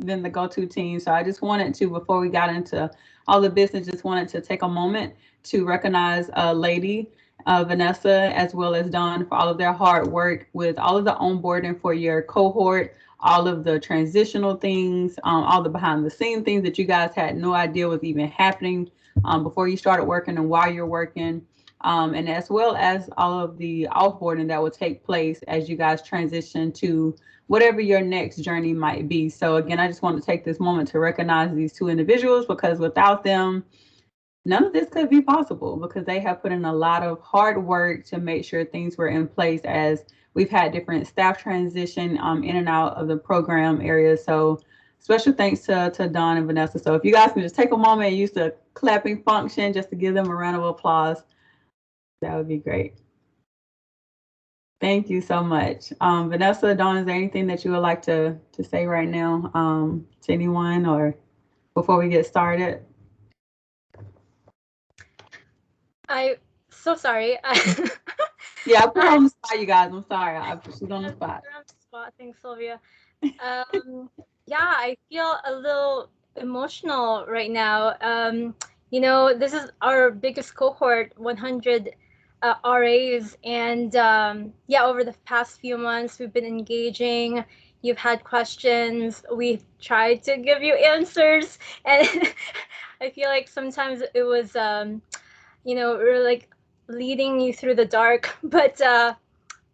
been the go-to team. So I just wanted to, before we got into all the business, just wanted to take a moment to recognize Lady Vanessa as well as Dawn for all of their hard work with all of the onboarding for your cohort, all of the transitional things, all the behind the scene things that you guys had no idea was even happening before you started working and while you're working. And as well as all of the offboarding that will take place as you guys transition to whatever your next journey might be. So again, I just want to take this moment to recognize these two individuals because without them, none of this could be possible because they have put in a lot of hard work to make sure things were in place as we've had different staff transition in and out of the program area. So special thanks to Dawn and Vanessa. So if you guys can just take a moment and use the clapping function just to give them a round of applause, that would be great. Thank you so much. Vanessa, Dawn, is there anything that you would like to say right now to anyone or before we get started? I so sorry. Yeah, I put her on the spot, you guys. I'm sorry. I put she's on the spot. You're on the spot. Thanks, Sylvia. Yeah, I feel a little emotional right now. This is our biggest cohort, 100 RAs, and yeah, over the past few months, we've been engaging. You've had questions. We've tried to give you answers, and I feel like sometimes it was, we're like leading you through the dark, but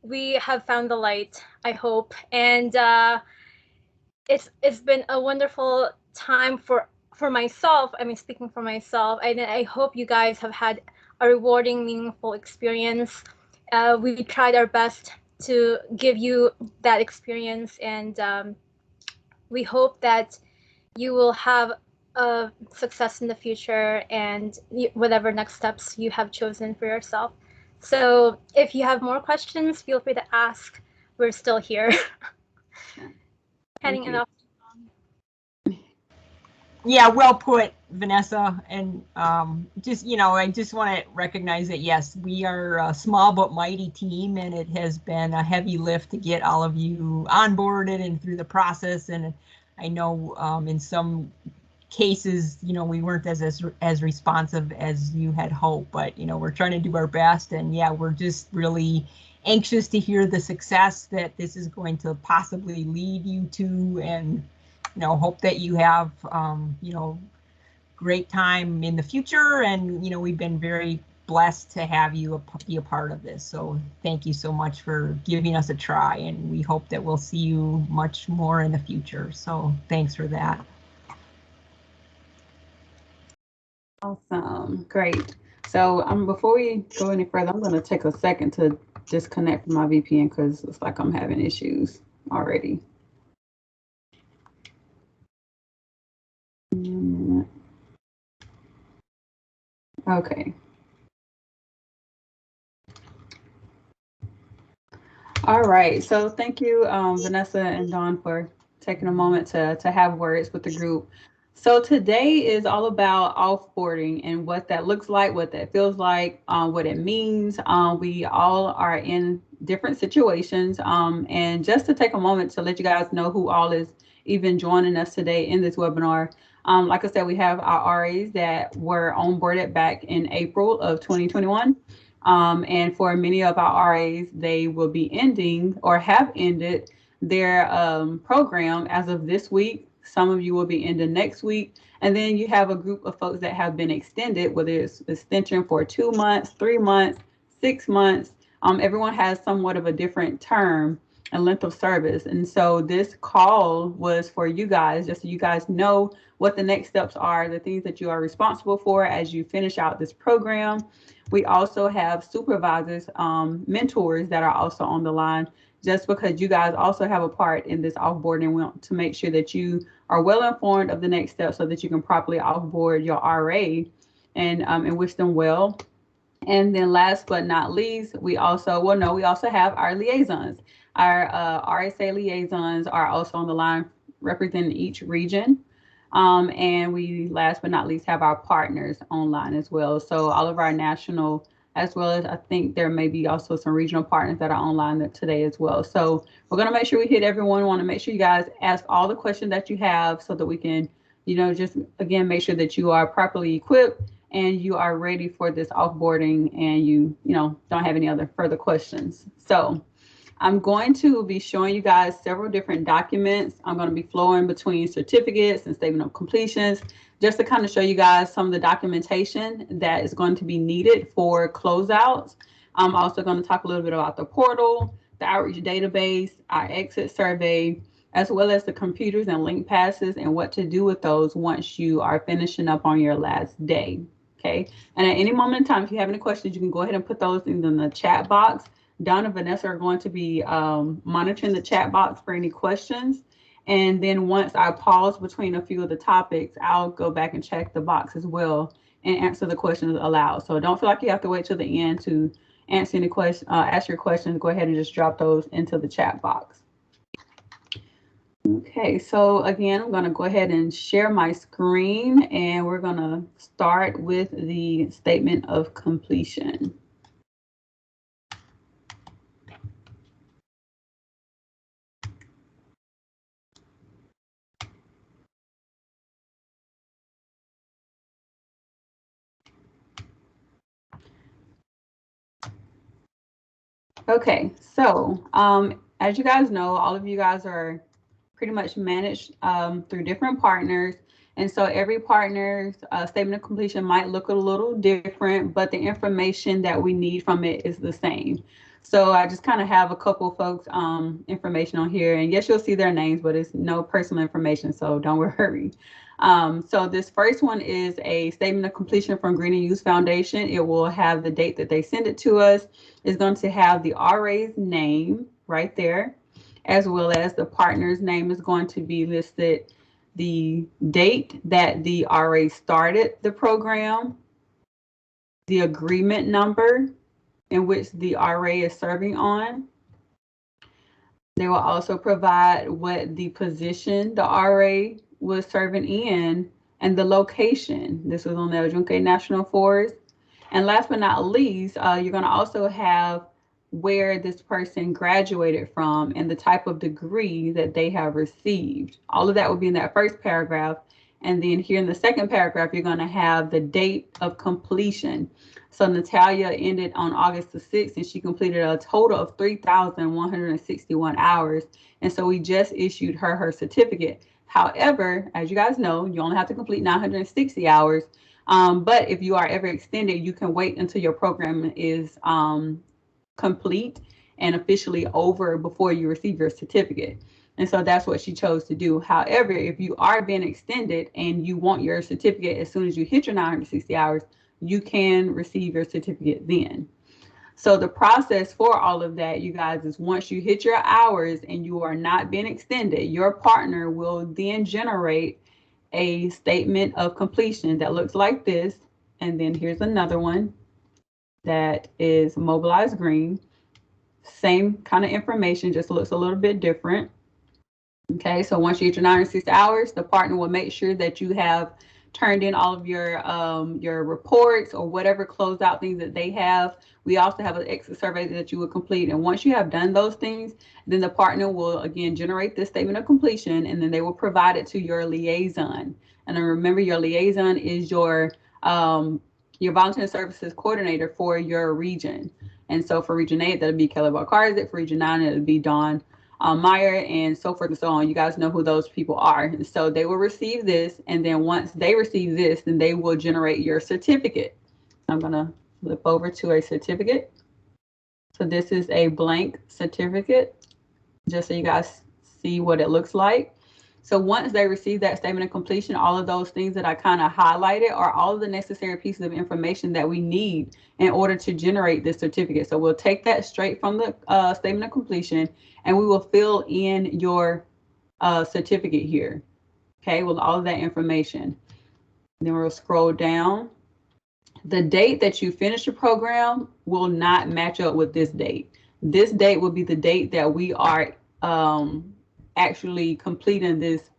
we have found the light, I hope, and it's been a wonderful time for myself. I mean, speaking for myself, I hope you guys have had a rewarding, meaningful experience. We tried our best to give you that experience, and we hope that you will have a success in the future and whatever next steps you have chosen for yourself. So if you have more questions, feel free to ask. We're still here. Thank Heading it you. off. Yeah, well put, Vanessa. And just, I just want to recognize that, yes, we are a small but mighty team, and it has been a heavy lift to get all of you onboarded and through the process. And I know in some cases, we weren't as responsive as you had hoped, but, we're trying to do our best. And yeah, we're just really anxious to hear the success that this is going to possibly lead you to, and hope that you have, great time in the future. And, we've been very blessed to have you be a part of this. So thank you so much for giving us a try. And we hope that we'll see you much more in the future. So thanks for that. Awesome. Great. So before we go any further, I'm going to take a second to disconnect from my VPN because it's like I'm having issues already. Okay. All right. So thank you, Vanessa and Dawn, for taking a moment to have words with the group. So today is all about offboarding and what that looks like, what that feels like, what it means. We all are in different situations. And just to take a moment to let you guys know who all is even joining us today in this webinar. Like I said, we have our RAs that were onboarded back in April of 2021. And for many of our RAs, they will be ending or have ended their program as of this week. Some of you will be ending next week. And then you have a group of folks that have been extended, whether it's extension for 2 months, 3 months, 6 months. Everyone has somewhat of a different term and length of service. And so this call was for you guys, just so you guys know what the next steps are, the things that you are responsible for as you finish out this program. We also have supervisors, mentors that are also on the line, just because you guys also have a part in this offboarding. We want to make sure that you are well informed of the next steps so that you can properly offboard your RA and wish them well. And then last but not least, we also have our liaisons. Our RSA liaisons are also on the line representing each region. And we last but not least have our partners online as well. So all of our national as well as I think there may be also some regional partners that are online today as well. So we're going to make sure we hit everyone. We want to make sure you guys ask all the questions that you have so that we can, just again, make sure that you are properly equipped and you are ready for this offboarding and don't have any other further questions. So I'm going to be showing you guys several different documents. I'm going to be flowing between certificates and statement of completions just to kind of show you guys some of the documentation that is going to be needed for closeouts. I'm also going to talk a little bit about the portal, the outreach database, our exit survey, as well as the computers and link passes and what to do with those once you are finishing up on your last day. Okay. And at any moment in time, if you have any questions, you can go ahead and put those in the chat box. Don and Vanessa are going to be monitoring the chat box for any questions. And then once I pause between a few of the topics, I'll go back and check the box as well and answer the questions aloud. So don't feel like you have to wait till the end to answer any question, ask your questions. Go ahead and just drop those into the chat box. Okay, so again, I'm going to go ahead and share my screen and we're going to start with the statement of completion. Okay, so as you guys know, all of you guys are pretty much managed through different partners. And so every partner's statement of completion might look a little different, but the information that we need from it is the same. So I just kind of have a couple folks information on here. And yes, you'll see their names, but it's no personal information, so don't worry. So this first one is a statement of completion from Green and Youth Foundation. It will have the date that they send it to us. It's going to have the RA's name right there, as well as the partner's name is going to be listed, the date that the RA started the program, the agreement number in which the RA is serving on. They will also provide what the position the RA was serving in and the location. This was on the El Yunque National Forest. And last but not least, you're going to also have where this person graduated from and the type of degree that they have received. All of that will be in that first paragraph. And then here in the second paragraph, you're going to have the date of completion. So Natalia ended on August the 6th, and she completed a total of 3,161 hours. And so we just issued her certificate. However, as you guys know, you only have to complete 960 hours. But if you are ever extended, you can wait until your program is complete and officially over before you receive your certificate. And so that's what she chose to do. However, if you are being extended and you want your certificate as soon as you hit your 960 hours, you can receive your certificate then. So the process for all of that, you guys, is once you hit your hours and you are not being extended, your partner will then generate a statement of completion that looks like this. And then here's another one that is mobilized green. Same kind of information, just looks a little bit different. Okay, so once you get your 960 hours, the partner will make sure that you have turned in all of your reports or whatever closeout things that they have. We also have an exit survey that you will complete. And once you have done those things, then the partner will again generate this statement of completion, and then they will provide it to your liaison. And then remember, your liaison is your volunteer services coordinator for your region. And so for Region 8, that'll be Kelly Balcarzik. For Region 9, it'll be Dawn Meyer, and so forth and so on. You guys know who those people are. And so they will receive this, and then once they receive this, then they will generate your certificate. I'm going to flip over to a certificate. So this is a blank certificate, just so you guys see what it looks like. So once they receive that statement of completion, all of those things that I kind of highlighted are all of the necessary pieces of information that we need in order to generate this certificate. So we'll take that straight from the statement of completion, and we will fill in your certificate here, okay, with all of that information. Then we'll scroll down. The date that you finish the program will not match up with this date. This date will be the date that we are actually completing this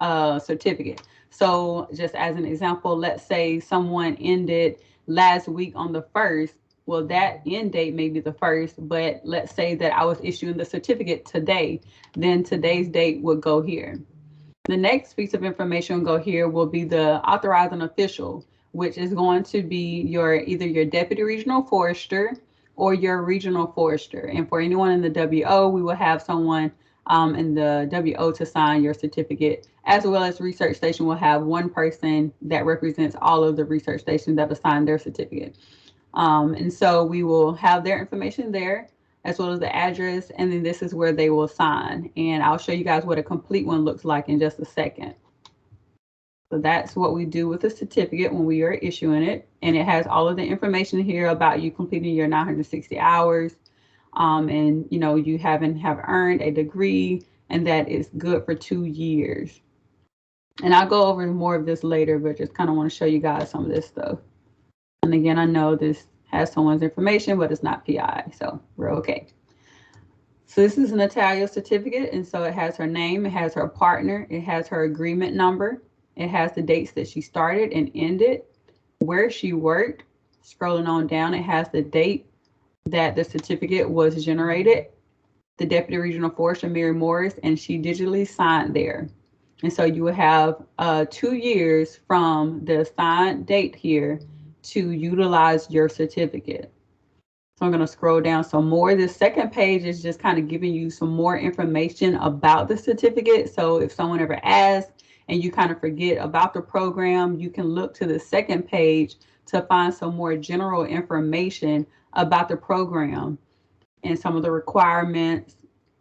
certificate. So just as an example, let's say someone ended last week on the 1st, Well, that end date may be the 1st, but let's say that I was issuing the certificate today, then today's date would go here. The next piece of information will go here will be the authorizing official, which is going to be either your deputy regional forester or your regional forester. And for anyone in the WO, we will have someone in the WO to sign your certificate, as well as research station will have one person that represents all of the research stations that assign their certificate. And so we will have their information there, as well as the address, and then this is where they will sign. And I'll show you guys what a complete one looks like in just a second. So that's what we do with the certificate when we are issuing it. And it has all of the information here about you completing your 960 hours. And you have earned a degree, and that is good for 2 years. And I'll go over more of this later, but just kind of want to show you guys some of this stuff. And again, I know this has someone's information, but it's not PI, so we're okay. So this is Natalia's certificate, and so it has her name, it has her partner, it has her agreement number, it has the dates that she started and ended, where she worked. Scrolling on down, it has the date that the certificate was generated, the Deputy Regional Forester, Mary Morris, and she digitally signed there. And so you will have 2 years from the signed date here to utilize your certificate. So I'm going to scroll down some more. This second page is just kind of giving you some more information about the certificate. So if someone ever asks and you kind of forget about the program, you can look to the second page to find some more general information about the program and some of the requirements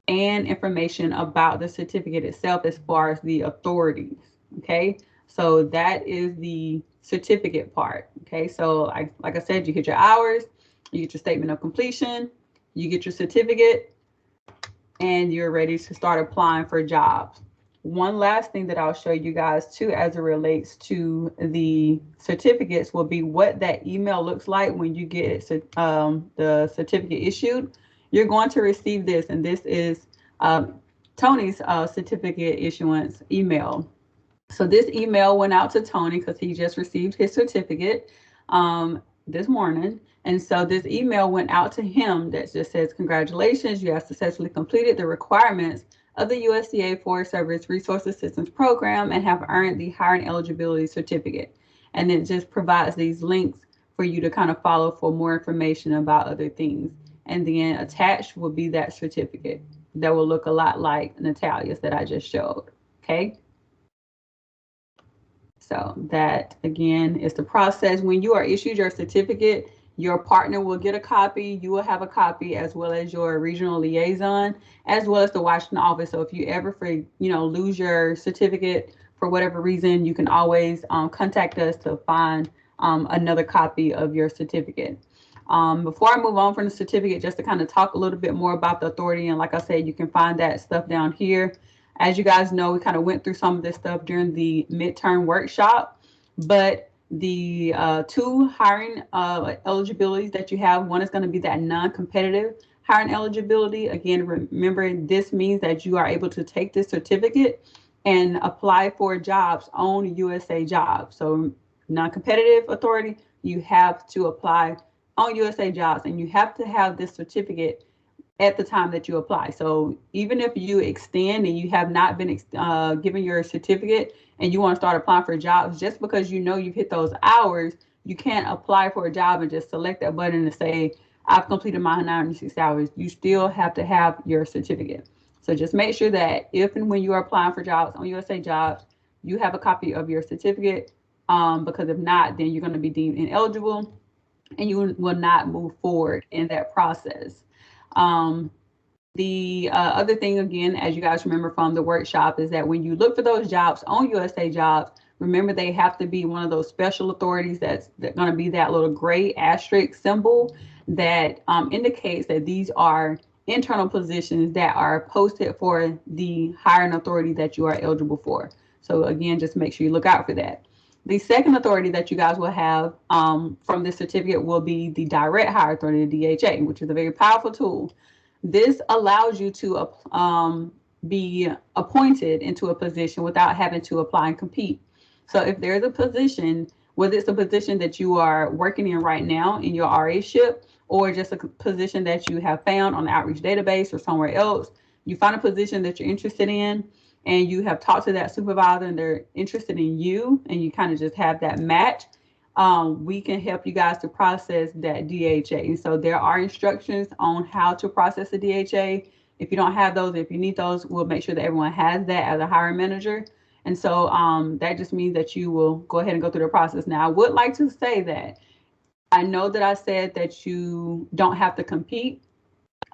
and information about the certificate itself as far as the authorities. Okay, so that is the certificate part. Okay, so like I said, you get your hours, you get your statement of completion, you get your certificate, and you're ready to start applying for jobs. One last thing that I'll show you guys too as it relates to the certificates will be what that email looks like when you get the certificate issued. You're going to receive this, and this is Tony's certificate issuance email. So this email went out to Tony because he just received his certificate this morning. And so this email went out to him that just says, congratulations, you have successfully completed the requirements of the USDA Forest Service Resource Assistance Program and have earned the hiring eligibility certificate. And it just provides these links for you to kind of follow for more information about other things. And then attached will be that certificate that will look a lot like Natalia's that I just showed. Okay. So that again is the process. When you are issued your certificate, your partner will get a copy, you will have a copy, as well as your regional liaison, as well as the Washington office. So if you ever lose your certificate for whatever reason, you can always contact us to find another copy of your certificate. Before I move on from the certificate, just to kind of talk a little bit more about the authority, and like I said, you can find that stuff down here. As you guys know, we kind of went through some of this stuff during the midterm workshop, but the 2 hiring eligibilities that you have, one is going to be that non-competitive hiring eligibility. Again, remember, this means that you are able to take this certificate and apply for jobs on USA Jobs. So non-competitive authority, you have to apply on USA Jobs, and you have to have this certificate at the time that you apply. So even if you extend and you have not been given your certificate and you want to start applying for jobs, just because you've hit those hours, you can't apply for a job and just select that button and say, I've completed my 960 hours. You still have to have your certificate. So just make sure that if and when you are applying for jobs on USA Jobs, you have a copy of your certificate, because if not, then you're going to be deemed ineligible and you will not move forward in that process. The other thing, again, as you guys remember from the workshop, is that when you look for those jobs on USA Jobs, remember they have to be one of those special authorities that's going to be that little gray asterisk symbol that indicates that these are internal positions that are posted for the hiring authority that you are eligible for. So again, just make sure you look out for that. The second authority that you guys will have from this certificate will be the direct hire authority, the DHA, which is a very powerful tool. This allows you to be appointed into a position without having to apply and compete. So if there's a position, whether it's a position that you are working in right now in your RA-ship, or just a position that you have found on the outreach database or somewhere else. You find a position that you're interested in, and you have talked to that supervisor and they're interested in you, and you kind of just have that match. We can help you guys to process that DHA. So there are instructions on how to process the DHA. If you don't have those, if you need those, we'll make sure that everyone has that as a hiring manager. And so that just means that you will go ahead and go through the process. Now, I would like to say that I know that I said that you don't have to compete,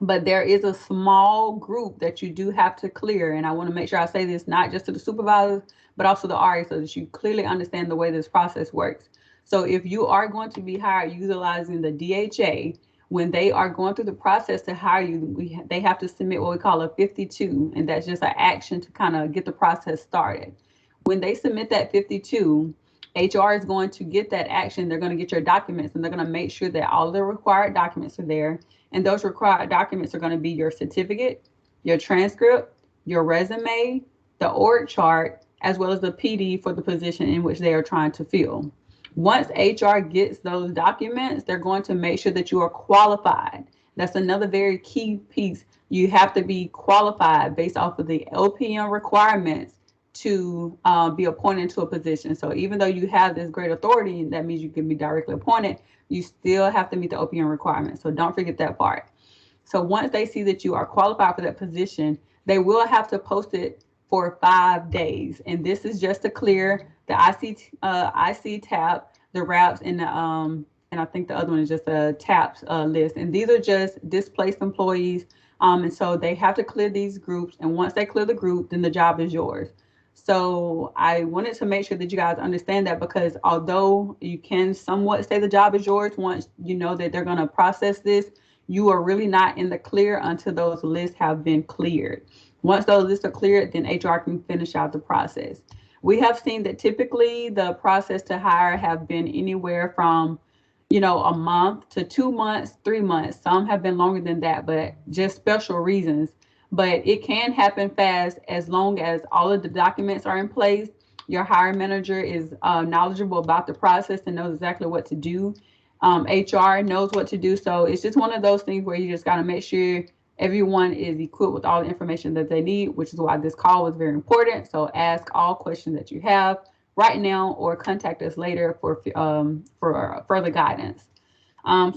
but there is a small group that you do have to clear. And I want to make sure I say this not just to the supervisors, but also the RA, so that you clearly understand the way this process works. So if you are going to be hired utilizing the DHA, when they are going through the process to hire you, they have to submit what we call a 52, and that's just an action to kind of get the process started. When they submit that 52, HR is going to get that action. They're going to get your documents, and they're going to make sure that all the required documents are there. And those required documents are going to be your certificate, your transcript, your resume, the org chart, as well as the PD for the position in which they are trying to fill. Once HR gets those documents, they're going to make sure that you are qualified. That's another very key piece. You have to be qualified based off of the LPN requirements to be appointed to a position. So even though you have this great authority, that means you can be directly appointed, you still have to meet the OPM requirements. So don't forget that part. So once they see that you are qualified for that position, they will have to post it for 5 days. And this is just to clear the IC tab, the RAPs, and I think the other one is just a TAPS list. And these are just displaced employees. And so they have to clear these groups. And once they clear the group, then the job is yours. So I wanted to make sure that you guys understand that, because although you can somewhat say the job is yours, once you know that they're going to process this, you are really not in the clear until those lists have been cleared. Once those lists are cleared, then HR can finish out the process. We have seen that typically the process to hire have been anywhere from, a month to 2 months, 3 months. Some have been longer than that, but just special reasons. But it can happen fast as long as all of the documents are in place. Your hiring manager is knowledgeable about the process and knows exactly what to do. HR knows what to do. So it's just one of those things where you just got to make sure everyone is equipped with all the information that they need, which is why this call was very important. So ask all questions that you have right now, or contact us later for further guidance.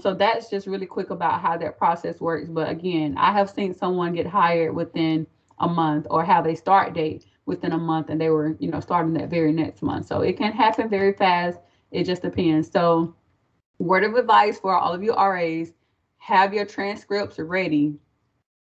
So that's just really quick about how that process works. But again, I have seen someone get hired within a month, or have a start date within a month, and they were, starting that very next month. So it can happen very fast. It just depends. So word of advice for all of you RAs, have your transcripts ready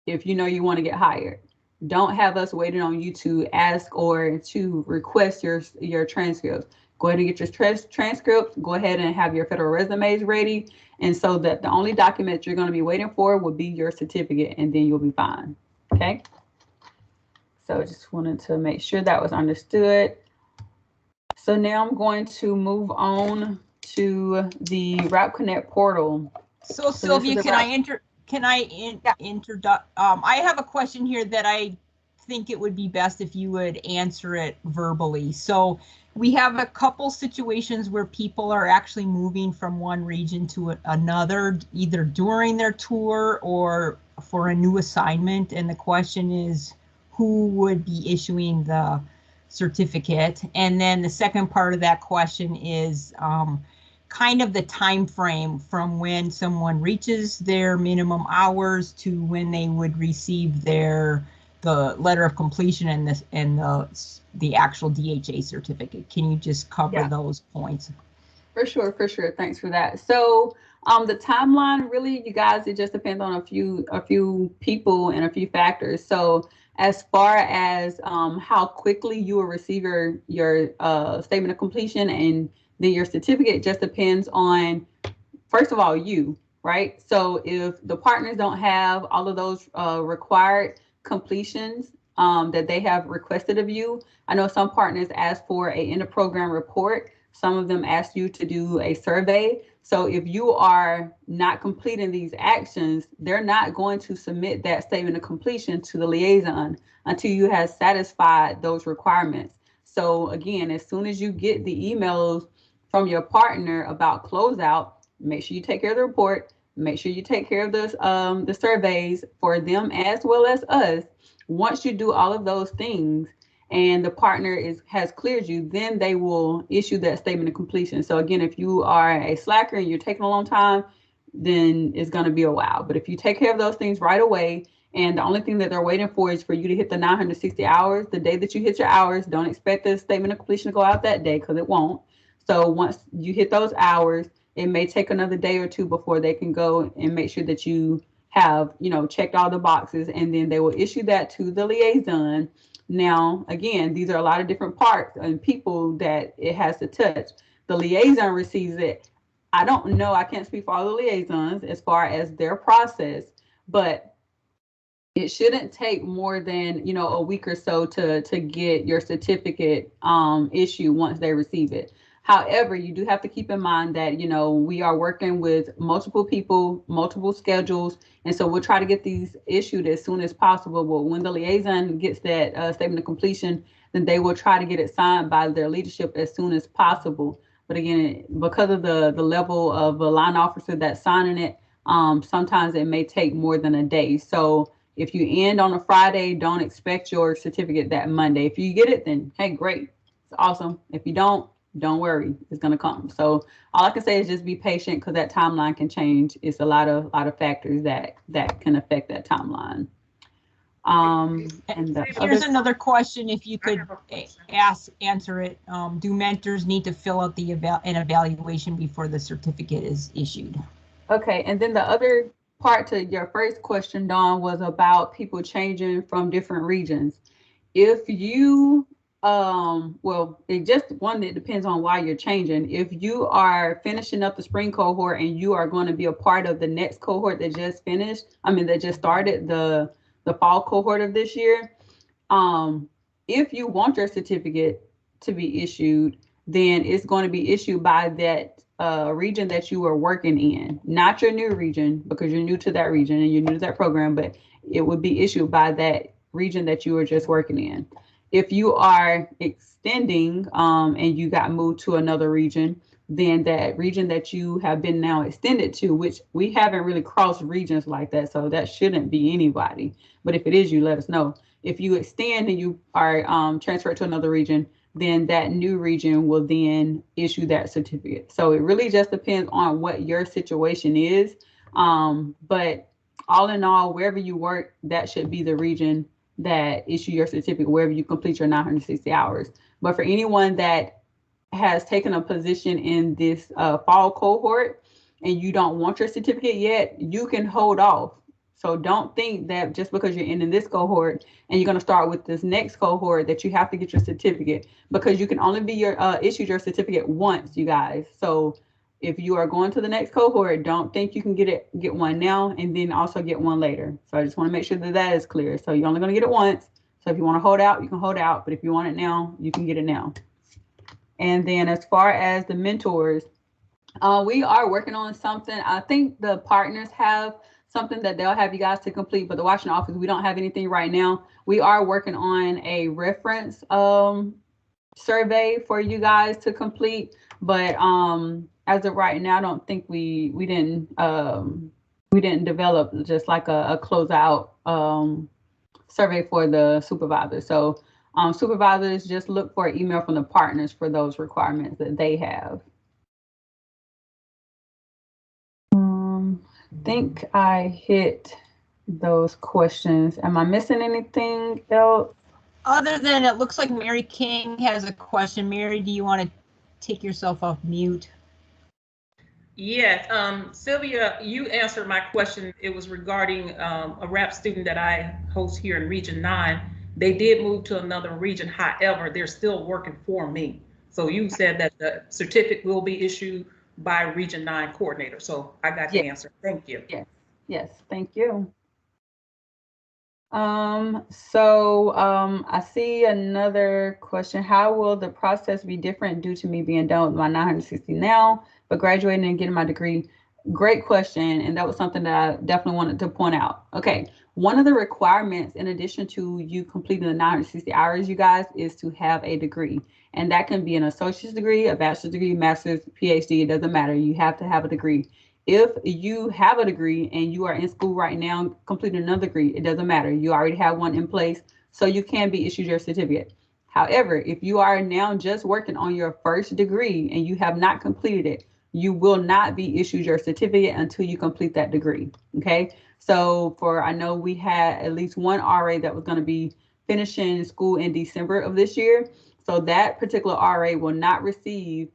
if you know you want to get hired. Don't have us waiting on you to ask or to request your transcripts. Go ahead and get your transcripts. Go ahead and have your federal resumes ready. And so that the only document you're going to be waiting for will be your certificate, and then you'll be fine. Okay. So just wanted to make sure that was understood. So now I'm going to move on to the Rap Connect portal. So Sylvia, I have a question here that I think it would be best if you would answer it verbally. So we have a couple situations where people are actually moving from one region to another, either during their tour or for a new assignment. And the question is, who would be issuing the certificate? And then the second part of that question is kind of the time frame from when someone reaches their minimum hours to when they would receive the letter of completion and the actual DHA certificate. Can you just cover those points? For sure. Thanks for that. So the timeline, really, you guys, it just depends on a few people and a few factors. So as far as how quickly you will receive your statement of completion and then your certificate, just depends on, first of all, you, right? So if the partners don't have all of those required completions that they have requested of you, I know some partners ask for a end of program report. Some of them ask you to do a survey. So if you are not completing these actions, they're not going to submit that statement of completion to the liaison until you have satisfied those requirements. So again, as soon as you get the emails from your partner about closeout, make sure you take care of the report. make sure you take care of the surveys for them as well as us. Once you do all of those things and the partner has cleared you, then they will issue that statement of completion. So again, if you are a slacker and you're taking a long time, then it's going to be a while. But if you take care of those things right away, and the only thing that they're waiting for is for you to hit the 960 hours, the day that you hit your hours, don't expect the statement of completion to go out that day because it won't. So once you hit those hours, it may take another day or two before they can go and make sure that you have, checked all the boxes, and then they will issue that to the liaison. Now, again, these are a lot of different parts and people that it has to touch. The liaison receives it. I don't know, I can't speak for all the liaisons as far as their process, but it shouldn't take more than a week or so to get your certificate issued once they receive it. However, you do have to keep in mind that we are working with multiple people, multiple schedules, and so we'll try to get these issued as soon as possible. But when the liaison gets that statement of completion, then they will try to get it signed by their leadership as soon as possible. But again, because of the level of a line officer that's signing it, sometimes it may take more than a day. So if you end on a Friday, don't expect your certificate that Monday. If you get it, then hey, great. It's awesome. If you don't worry, it's gonna come. So all I can say is just be patient because that timeline can change. It's a lot of factors that can affect that timeline. And Here's another question, if you could answer it. Do mentors need to fill out an evaluation before the certificate is issued? Okay, and then the other part to your first question, Dawn, was about people changing from different regions. If you well, it just one that depends on why you're changing. If you are finishing up the spring cohort and you are going to be a part of the next cohort that just finished, that just started the fall cohort of this year, if you want your certificate to be issued, then it's going to be issued by that region that you are working in, not your new region, because you're new to that region and you're new to that program, but it would be issued by that region that you were just working in. If you are extending and you got moved to another region, then that region that you have been now extended to, which we haven't really crossed regions like that, so that shouldn't be anybody. But if it is, you let us know. If you extend and you are transferred to another region, then that new region will then issue that certificate. So it really just depends on what your situation is. But all in all, wherever you work, that should be the region that issue your certificate, wherever you complete your 960 hours. But for anyone that has taken a position in this fall cohort and you don't want your certificate yet, you can hold off. So don't think that just because you're in this cohort and you're going to start with this next cohort that you have to get your certificate, because you can only be issued your certificate once, you guys. So if you are going to the next cohort, don't think you can get one now and then also get one later. So I just want to make sure that is clear. So you're only going to get it once. So if you want to hold out, you can hold out. But if you want it now, you can get it now. And then as far as the mentors, we are working on something. I think the partners have something that they'll have you guys to complete, but the Washington office, we don't have anything right now. We are working on a reference survey for you guys to complete, but as of right now, I don't think we didn't develop just like a closeout survey for the supervisors. So supervisors, just look for an email from the partners for those requirements that they have. I think I hit those questions. Am I missing anything else? Other than it looks like Mary King has a question. Mary, do you want to take yourself off mute? Yes, Sylvia, you answered my question. It was regarding a RAP student that I host here in Region 9. They did move to another region. However, they're still working for me. So you said that the certificate will be issued by Region 9 coordinator. So I got the answer. Thank you. Yes, thank you. I see another question. How will the process be different due to me being done with my 960 now, but graduating and getting my degree? Great question. And that was something that I definitely wanted to point out. Okay. One of the requirements, in addition to you completing the 960 hours, you guys, is to have a degree. And that can be an associate's degree, a bachelor's degree, master's, PhD, it doesn't matter. You have to have a degree. If you have a degree and you are in school right now completing another degree, it doesn't matter. You already have one in place, so you can be issued your certificate. However, if you are now just working on your first degree and you have not completed it, you will not be issued your certificate until you complete that degree. Okay. So I know we had at least one RA that was going to be finishing school in December of this year. So that particular RA will not receive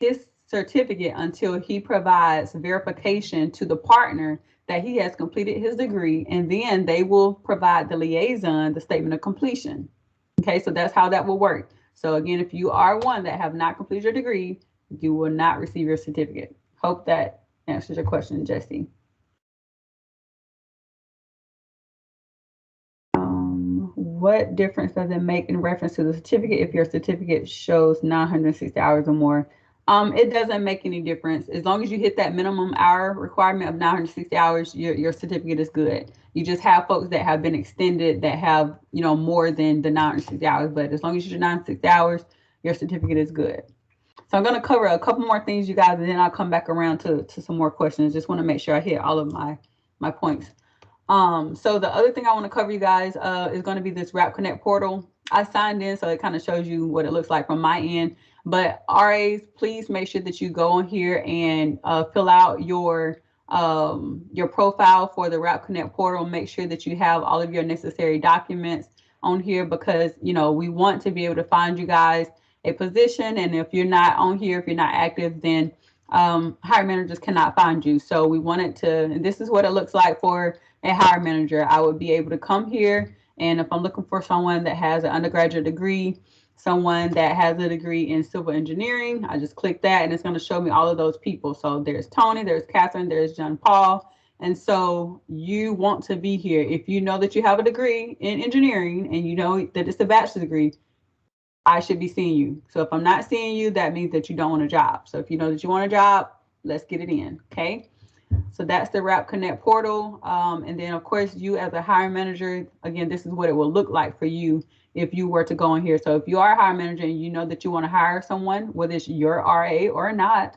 his certificate until he provides verification to the partner that he has completed his degree, and then they will provide the liaison the statement of completion. Okay, so that's how that will work. So again, if you are one that have not completed your degree, you will not receive your certificate. Hope that answers your question, Jesse. What difference does it make in reference to the certificate if your certificate shows 960 hours or more? It doesn't make any difference. As long as you hit that minimum hour requirement of 960 hours, your certificate is good. You just have folks that have been extended that have, more than the 960 hours. But as long as you do 960 hours, your certificate is good. So I'm going to cover a couple more things, you guys, and then I'll come back around to some more questions. Just want to make sure I hit all of my points. So the other thing I want to cover, you guys, is going to be this Rap Connect portal. I signed in, so it kind of shows you what it looks like from my end. But RAs, please make sure that you go on here and fill out your profile for the Rap Connect portal. Make sure that you have all of your necessary documents on here because, we want to be able to find you guys a position. And if you're not on here, if you're not active, then hiring managers cannot find you. So we wanted to, and this is what it looks like for a hiring manager. I would be able to come here, and if I'm looking for someone that has an undergraduate degree, someone that has a degree in civil engineering, I just click that and it's going to show me all of those people. So there's Tony, there's Catherine, there's John Paul. And so you want to be here. If you know that you have a degree in engineering and you know that it's a bachelor's degree, I should be seeing you. So if I'm not seeing you, that means that you don't want a job. So if you know that you want a job, let's get it in. Okay. So that's the Rap Connect portal. And then, of course, you as a hiring manager, again, this is what it will look like for you if you were to go in here. So if you are a hiring manager and you know that you want to hire someone, whether it's your RA or not,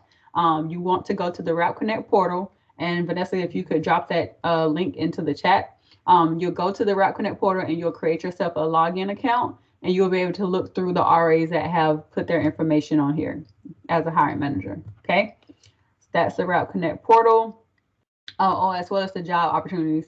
you want to go to the Rap Connect portal. And Vanessa, if you could drop that link into the chat, you'll go to the Rap Connect portal and you'll create yourself a login account. And you'll be able to look through the RAs that have put their information on here as a hiring manager. Okay. So that's the Rap Connect portal. As well as the job opportunities.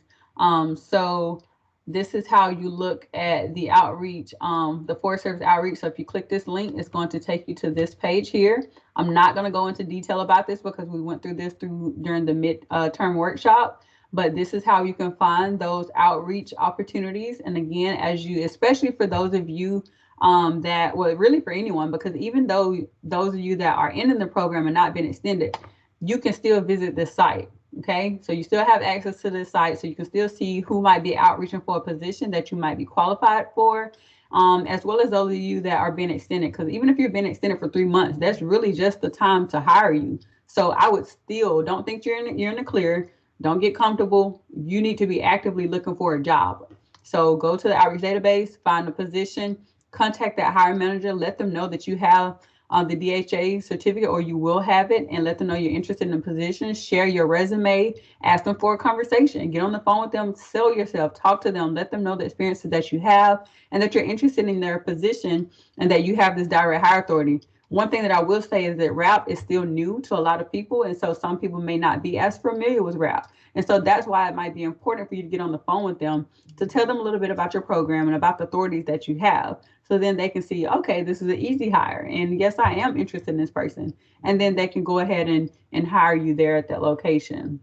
So this is how you look at the outreach, the Forest Service outreach. So if you click this link, it's going to take you to this page here. I'm not going to go into detail about this because we went through this during the mid-term workshop, but this is how you can find those outreach opportunities. And again, especially for those of you really for anyone, because even though those of you that are in the program and not been extended, you can still visit this site. Okay, so you still have access to this site, so you can still see who might be outreaching for a position that you might be qualified for, as well as those of you that are being extended. Because even if you've been extended for 3 months, that's really just the time to hire you. So I would still don't think you're in the clear. Don't get comfortable. You need to be actively looking for a job. So go to the outreach database, find a position, contact that hiring manager, let them know that you have the DHA certificate or you will have it, and let them know you're interested in the position. Share your resume, ask them for a conversation, get on the phone with them, sell yourself, talk to them, let them know the experiences that you have and that you're interested in their position and that you have this direct hire authority. One thing that I will say is that RAP is still new to a lot of people, and so some people may not be as familiar with RAP. And so that's why it might be important for you to get on the phone with them to tell them a little bit about your program and about the authorities that you have. So then they can see, okay, this is an easy hire. And yes, I am interested in this person. And then they can go ahead and hire you there at that location.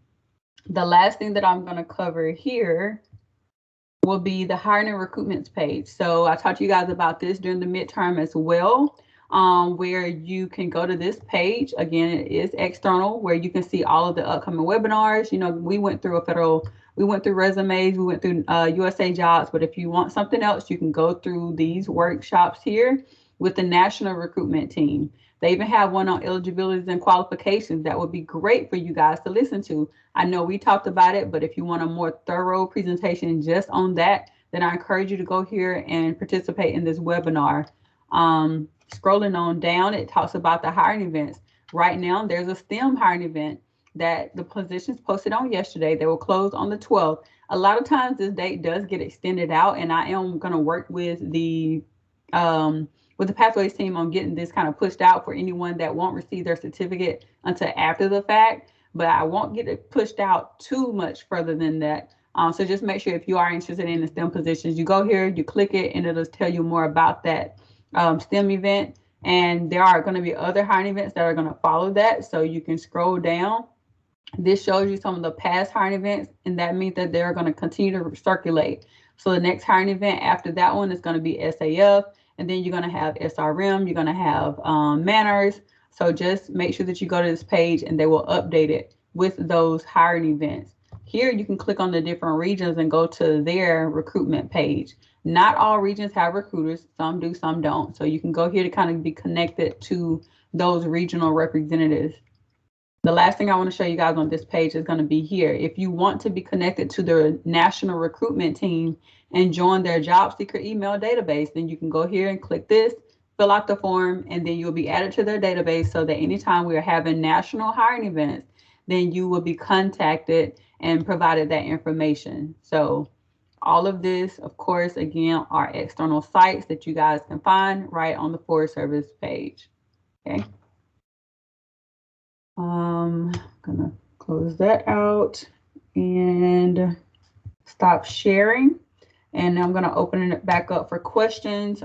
The last thing that I'm going to cover here will be the hiring and recruitments page. So I talked to you guys about this during the midterm as well, where you can go to this page. Again, it is external, where you can see all of the upcoming webinars. We went through resumes, we went through USA Jobs, but if you want something else, you can go through these workshops here with the National Recruitment Team. They even have one on eligibilities and qualifications that would be great for you guys to listen to. I know we talked about it, but if you want a more thorough presentation just on that, then I encourage you to go here and participate in this webinar. Scrolling on down, it talks about the hiring events. Right now, there's a STEM hiring event that the positions posted on yesterday, they will close on the 12th. A lot of times this date does get extended out, and I am going to work with the Pathways team on getting this kind of pushed out for anyone that won't receive their certificate until after the fact, but I won't get it pushed out too much further than that. So just make sure if you are interested in the STEM positions, you go here, you click it, and it'll tell you more about that STEM event. And there are going to be other hiring events that are going to follow that. So you can scroll down. This shows you some of the past hiring events, and that means that they're going to continue to circulate. So the next hiring event after that one is going to be SAF, and then you're going to have SRM, you're going to have manners. So just make sure that you go to this page and they will update it with those hiring events. Here you can click on the different regions and go to their recruitment page. Not all regions have recruiters, some do, some don't. So you can go here to kind of be connected to those regional representatives. The last thing I want to show you guys on this page is going to be here. If you want to be connected to the national recruitment team and join their job seeker email database, then you can go here and click this, fill out the form, and then you'll be added to their database so that anytime we are having national hiring events, then you will be contacted and provided that information. So all of this, of course, again, are external sites that you guys can find right on the Forest Service page. Okay. I'm gonna close that out and stop sharing. And I'm gonna open it back up for questions.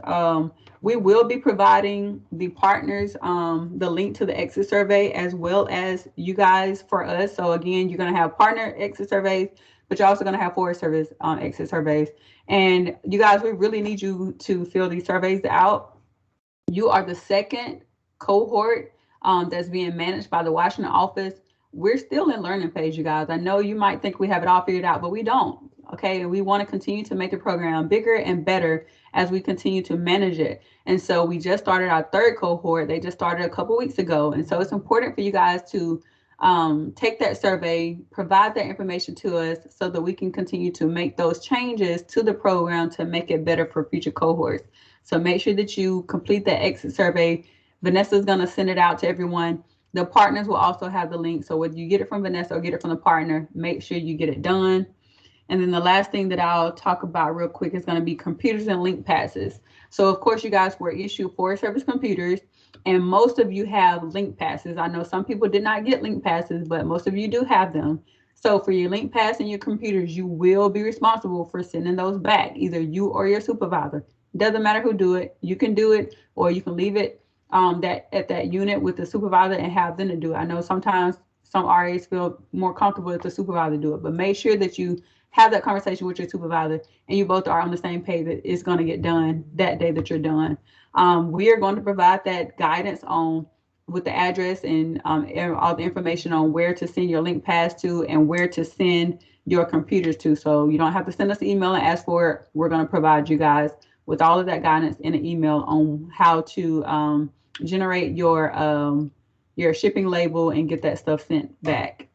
We will be providing the partners the link to the exit survey as well as you guys for us. So again, you're gonna have partner exit surveys, but you're also gonna have Forest Service exit surveys. And you guys, we really need you to fill these surveys out. You are the second cohort that's being managed by the Washington office. We're still in learning phase, you guys. I know you might think we have it all figured out, but we don't. Okay, and we want to continue to make the program bigger and better as we continue to manage it. And so we just started our third cohort. They just started a couple weeks ago. And so it's important for you guys to take that survey, provide that information to us so that we can continue to make those changes to the program to make it better for future cohorts. So make sure that you complete that exit survey. Vanessa's going to send it out to everyone. The partners will also have the link. So whether you get it from Vanessa or get it from the partner, make sure you get it done. And then the last thing that I'll talk about real quick is going to be computers and link passes. So of course, you guys were issued Forest Service computers, and most of you have link passes. I know some people did not get link passes, but most of you do have them. So for your link pass and your computers, you will be responsible for sending those back, either you or your supervisor. It doesn't matter who do it. You can do it, or you can leave it at that unit with the supervisor and have them to do it. I know sometimes some RAs feel more comfortable if the supervisor do it, but make sure that you have that conversation with your supervisor and you both are on the same page that it's going to get done that day that you're done. We are going to provide that guidance on with the address and all the information on where to send your link pass to and where to send your computers to. So you don't have to send us an email and ask for it. We're going to provide you guys with all of that guidance in an email on how to generate your shipping label and get that stuff sent back.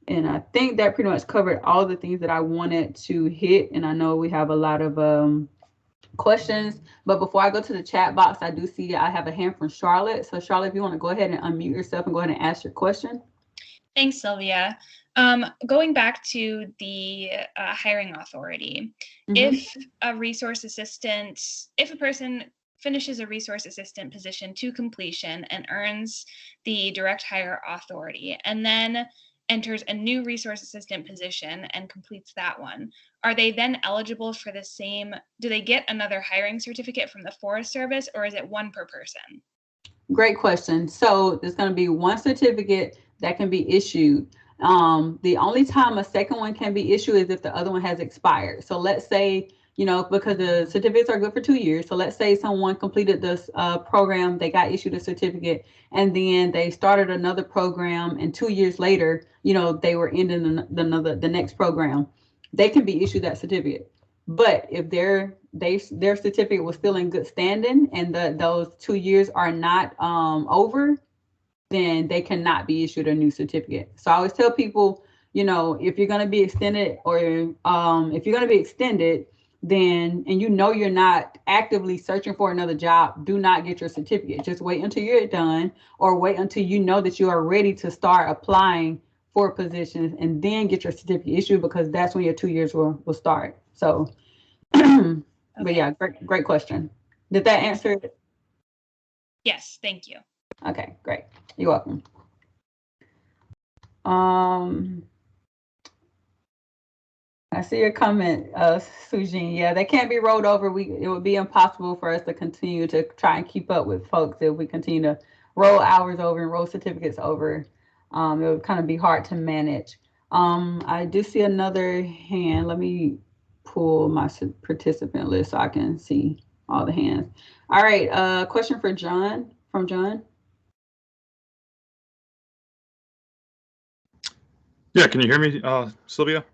And I think that pretty much covered all the things that I wanted to hit. And I know we have a lot of questions, but before I go to the chat box, I do see I have a hand from Charlotte. So Charlotte, if you want to go ahead and unmute yourself and go ahead and ask your question. Thanks, Sylvia. Going back to the hiring authority, if a resource assistant, if a person finishes a resource assistant position to completion and earns the direct hire authority, and then enters a new resource assistant position and completes that one, are they then eligible for the same, do they get another hiring certificate from the Forest Service, or is it one per person? Great question. So there's going to be one certificate that can be issued. The only time a second one can be issued is if the other one has expired. So let's say, you know, because the certificates are good for 2 years. So let's say someone completed this program, they got issued a certificate, and then they started another program, and 2 years later, you know, they were ending the next program. They can be issued that certificate. But if their certificate was still in good standing and those 2 years are not over, then they cannot be issued a new certificate. So I always tell people, you know, if you're going to be extended, or if you're going to be extended, then, and you know you're not actively searching for another job, do not get your certificate. Just wait until you're done, or wait until you know that you are ready to start applying 4 positions and then get your certificate issued, because that's when your 2 years will start. So, but yeah, great question. Did that answer it? Yes, thank you. Okay, great. You're welcome. I see your comment, Sujin. Yeah, they can't be rolled over. It would be impossible for us to continue to try and keep up with folks if we continue to roll hours over and roll certificates over. It would kind of be hard to manage. I do see another hand. Let me pull my participant list so I can see all the hands. All right, question for John, from John. Yeah, can you hear me, Sylvia?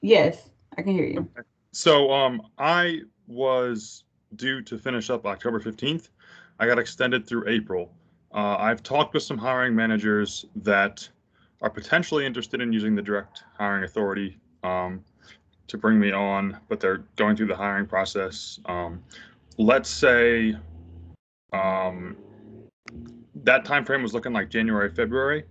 Yes, I can hear you. Okay. So I was due to finish up October 15th. I got extended through April. I've talked with some hiring managers that are potentially interested in using the direct hiring authority to bring me on, but they're going through the hiring process. Let's say that time frame was looking like January, February.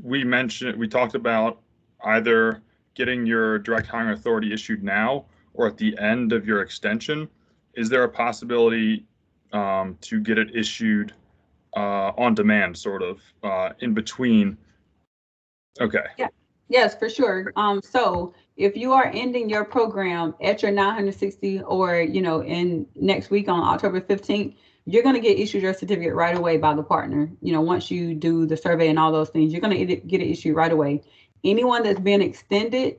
We talked about either getting your direct hiring authority issued now or at the end of your extension. Is there a possibility to get it issued on demand, sort of in between? Okay. Yeah. Yes, for sure. So if you are ending your program at your 960, or in next week on October 15th, you're going to get issued your certificate right away by the partner. Once you do the survey and all those things, you're going to get it issued right away. Anyone that's been extended,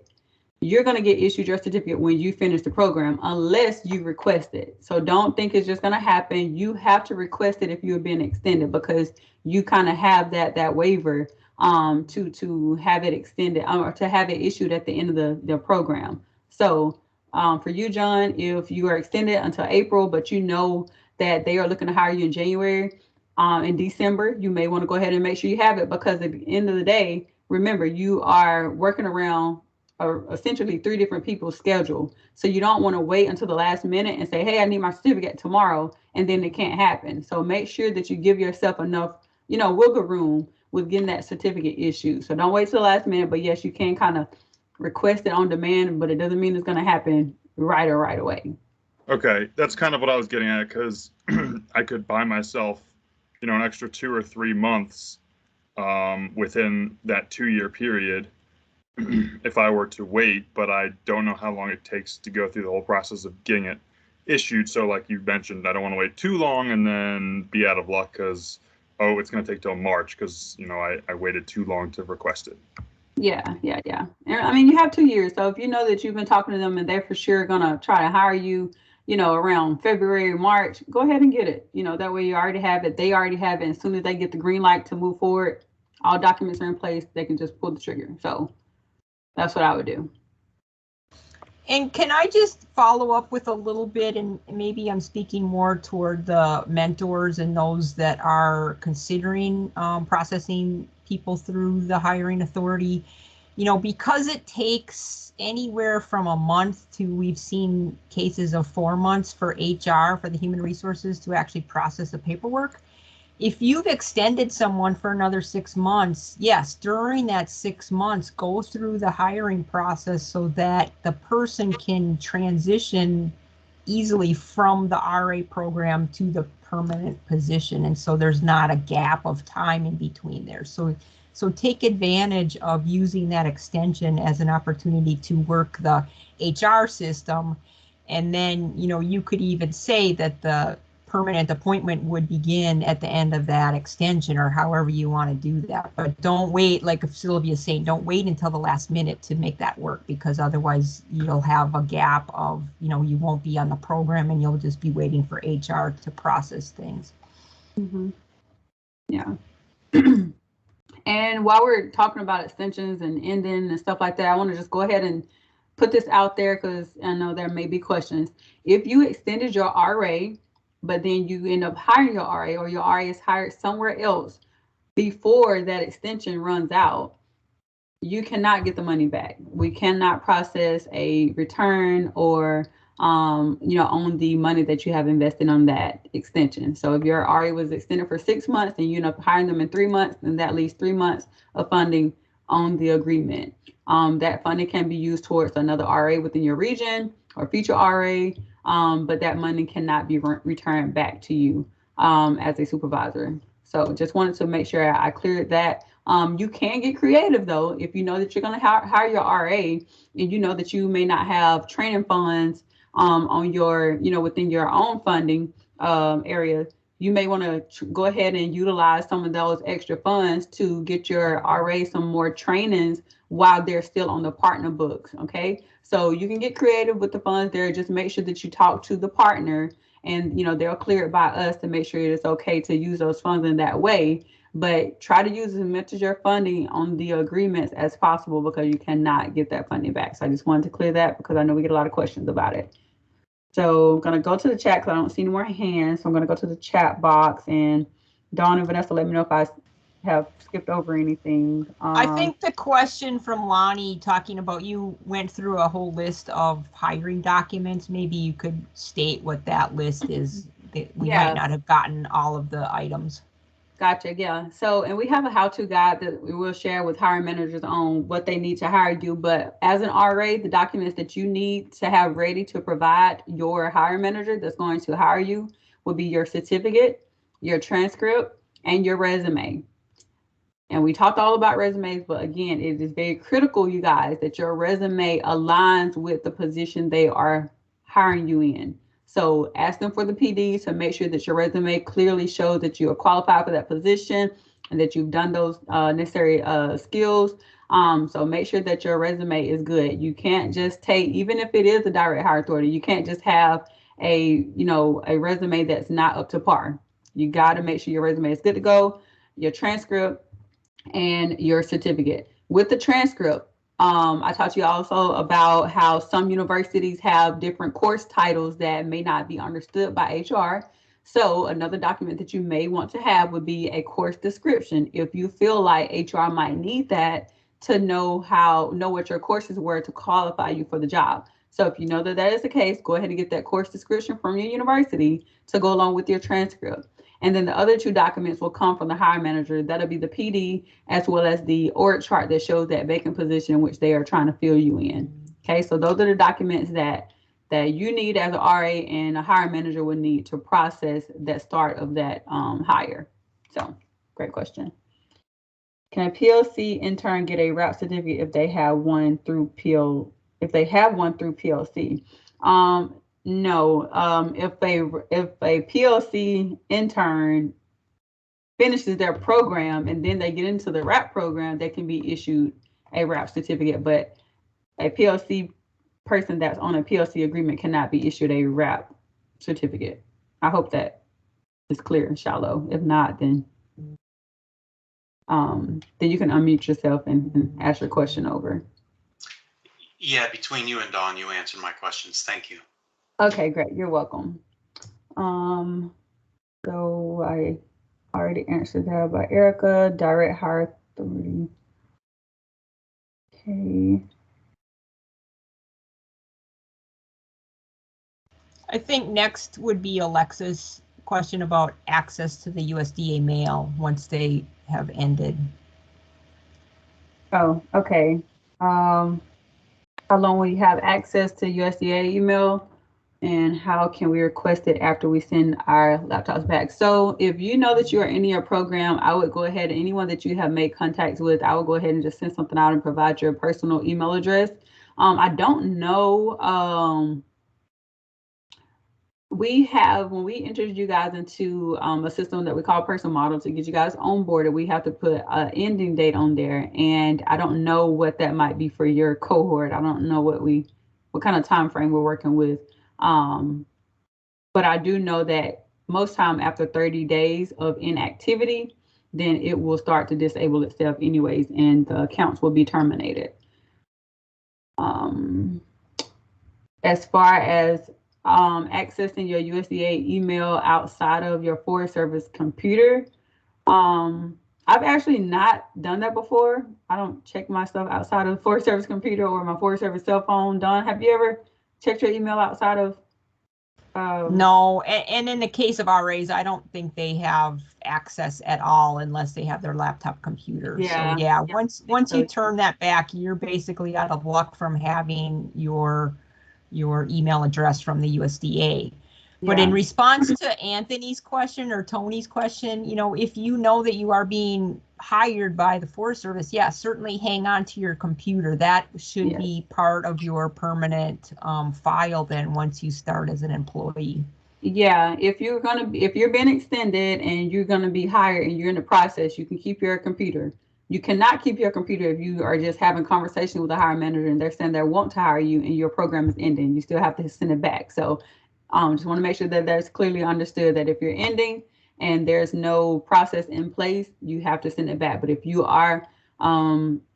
you're going to get issued your certificate when you finish the program, unless you request it. So don't think it's just going to happen. You have to request it if you've been extended, because you kind of have that waiver to have it extended, or to have it issued at the end of the program. So for you, John, if you are extended until April, but you know that they are looking to hire you in January, in December, you may want to go ahead and make sure you have it, because at the end of the day, remember, you are working around essentially 3 different people's schedule. So you don't want to wait until the last minute and say, hey, I need my certificate tomorrow, and then it can't happen. So make sure that you give yourself enough, wiggle room with getting that certificate issued. So don't wait till the last minute, but yes, you can kind of request it on demand, but it doesn't mean it's going to happen right away. Okay, that's kind of what I was getting at, because I could buy myself, an extra 2 or 3 months within that 2-year period if I were to wait, but I don't know how long it takes to go through the whole process of getting it issued. So like you mentioned, I don't want to wait too long and then be out of luck because, it's going to take till March because, I waited too long to request it. Yeah. And I mean, you have 2 years. So if you know that you've been talking to them and they're for sure going to try to hire you, around February, March, go ahead and get it. That way you already have it. They already have it. As soon as they get the green light to move forward, all documents are in place. They can just pull the trigger. So that's what I would do. And can I just follow up with a little bit, and maybe I'm speaking more toward the mentors and those that are considering processing people through the hiring authority, because it takes anywhere from a month to, we've seen cases of 4 months for HR, for the human resources, to actually process the paperwork. If you've extended someone for another 6 months, yes, during that 6 months, go through the hiring process so that the person can transition easily from the RA program to the permanent position. And so there's not a gap of time in between there. So take advantage of using that extension as an opportunity to work the HR system. And then, you could even say that the permanent appointment would begin at the end of that extension, or however you want to do that. But don't wait, like Sylvia's saying, don't wait until the last minute to make that work, because otherwise you'll have a gap of, you won't be on the program and you'll just be waiting for HR to process things. Mm-hmm. Yeah. And while we're talking about extensions and ending and stuff like that, I want to just go ahead and put this out there, because I know there may be questions. If you extended your RA, but then you end up hiring your RA, or your RA is hired somewhere else before that extension runs out, you cannot get the money back. We cannot process a return or on the money that you have invested on that extension. So if your RA was extended for 6 months and you end up hiring them in 3 months, then that leaves 3 months of funding on the agreement. That funding can be used towards another RA within your region or future RA, but that money cannot be returned back to you as a supervisor. So just wanted to make sure I cleared that. You can get creative though, if you know that you're going to hire your RA and you know that you may not have training funds on your, within your own funding area. You may want to go ahead and utilize some of those extra funds to get your RA some more trainings while they're still on the partner books. Okay, so you can get creative with the funds there. Just make sure that you talk to the partner, and they'll clear it by us to make sure it's okay to use those funds in that way. But try to use as much of your funding on the agreements as possible, because you cannot get that funding back. So I just wanted to clear that, because I know we get a lot of questions about it. So I'm going to go to the chat because I don't see any more hands. So I'm going to go to the chat box, and Dawn and Vanessa, let me know if I have skipped over anything. I think the question from Lonnie talking about, you went through a whole list of hiring documents. Maybe you could state what that list is. We might not have gotten all of the items. Gotcha. Yeah. So, and we have a how-to guide that we will share with hiring managers on what they need to hire you. But as an RA, the documents that you need to have ready to provide your hiring manager that's going to hire you will be your certificate, your transcript, and your resume. And we talked all about resumes, but again, it is very critical, you guys, that your resume aligns with the position they are hiring you in. So ask them for the PD to make sure that your resume clearly shows that you are qualified for that position and that you've done those necessary skills. So make sure that your resume is good. You can't just take, even if it is a direct hire authority, you can't just have a resume that's not up to par. You got to make sure your resume is good to go, your transcript, and your certificate. With the transcript, I talked to you also about how some universities have different course titles that may not be understood by HR. So another document that you may want to have would be a course description, if you feel like HR might need that to know what your courses were to qualify you for the job. So if you know that is the case, go ahead and get that course description from your university to go along with your transcript. And then the other two documents will come from the hiring manager. That'll be the PD as well as the org chart that shows that vacant position in which they are trying to fill you in. Okay, so those are the documents that you need as an RA and a hiring manager would need to process that start of that hire. So great question. Can a PLC intern get a RAP certificate if they have one through PLC? No. If a PLC intern finishes their program and then they get into the RAP program, they can be issued a RAP certificate. But a PLC person that's on a PLC agreement cannot be issued a RAP certificate. I hope that is clear and shallow. If not, then you can unmute yourself and ask your question over. Yeah, between you and Dawn, you answered my questions. Thank you. Okay, great. You're welcome. So I already answered that about Erica, direct hire authority. Okay. I think next would be Alexa's question about access to the USDA mail once they have ended. Oh, okay. How long will you have access to USDA email, and how can we request it after we send our laptops back? So if you know that you are in your program, I would go ahead, anyone that you have made contacts with, I would go ahead and just send something out and provide your personal email address. I don't know. When we entered you guys into a system that we call Person Model to get you guys onboarded, we have to put an ending date on there, and I don't know what that might be for your cohort. I don't know what kind of time frame we're working with, but I do know that most time after 30 days of inactivity, then it will start to disable itself anyways, and the accounts will be terminated. As far as accessing your USDA email outside of your Forest Service computer, I've actually not done that before. I don't check my stuff outside of the Forest Service computer or my Forest Service cell phone. Dawn, have you ever checked your email outside of? No, and in the case of RAs, I don't think they have access at all unless they have their laptop computer. Yeah. So yeah, once you turn that back, you're basically out of luck from having your email address from the USDA. But in response to Anthony's question or Tony's question, you know, if you know that you are being hired by the Forest Service, yeah, certainly hang on to your computer. That should be part of your permanent file then once you start as an employee. Yeah, if you're being extended and you're gonna be hired and you're in the process, you can keep your computer. You cannot keep your computer if you are just having conversation with a hiring manager and they're saying they want to hire you and your program is ending. You still have to send it back. So just want to make sure that that's clearly understood that if you're ending and there's no process in place, you have to send it back. But if you are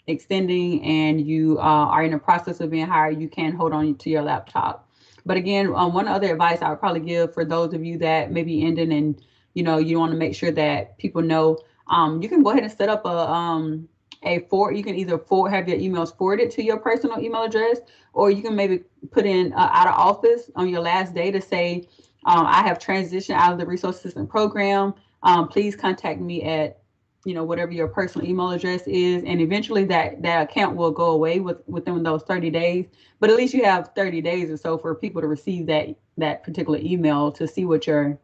extending and you are in the process of being hired, you can hold on to your laptop. But again, one other advice I would probably give for those of you that may be ending and you know you want to make sure that people know, you can go ahead and set up you can either have your emails forwarded to your personal email address, or you can maybe put in out of office on your last day to say, I have transitioned out of the resource assistant program. Please contact me at, you know, whatever your personal email address is, and eventually that account will go away within those 30 days. But at least you have 30 days or so for people to receive that particular email to see what your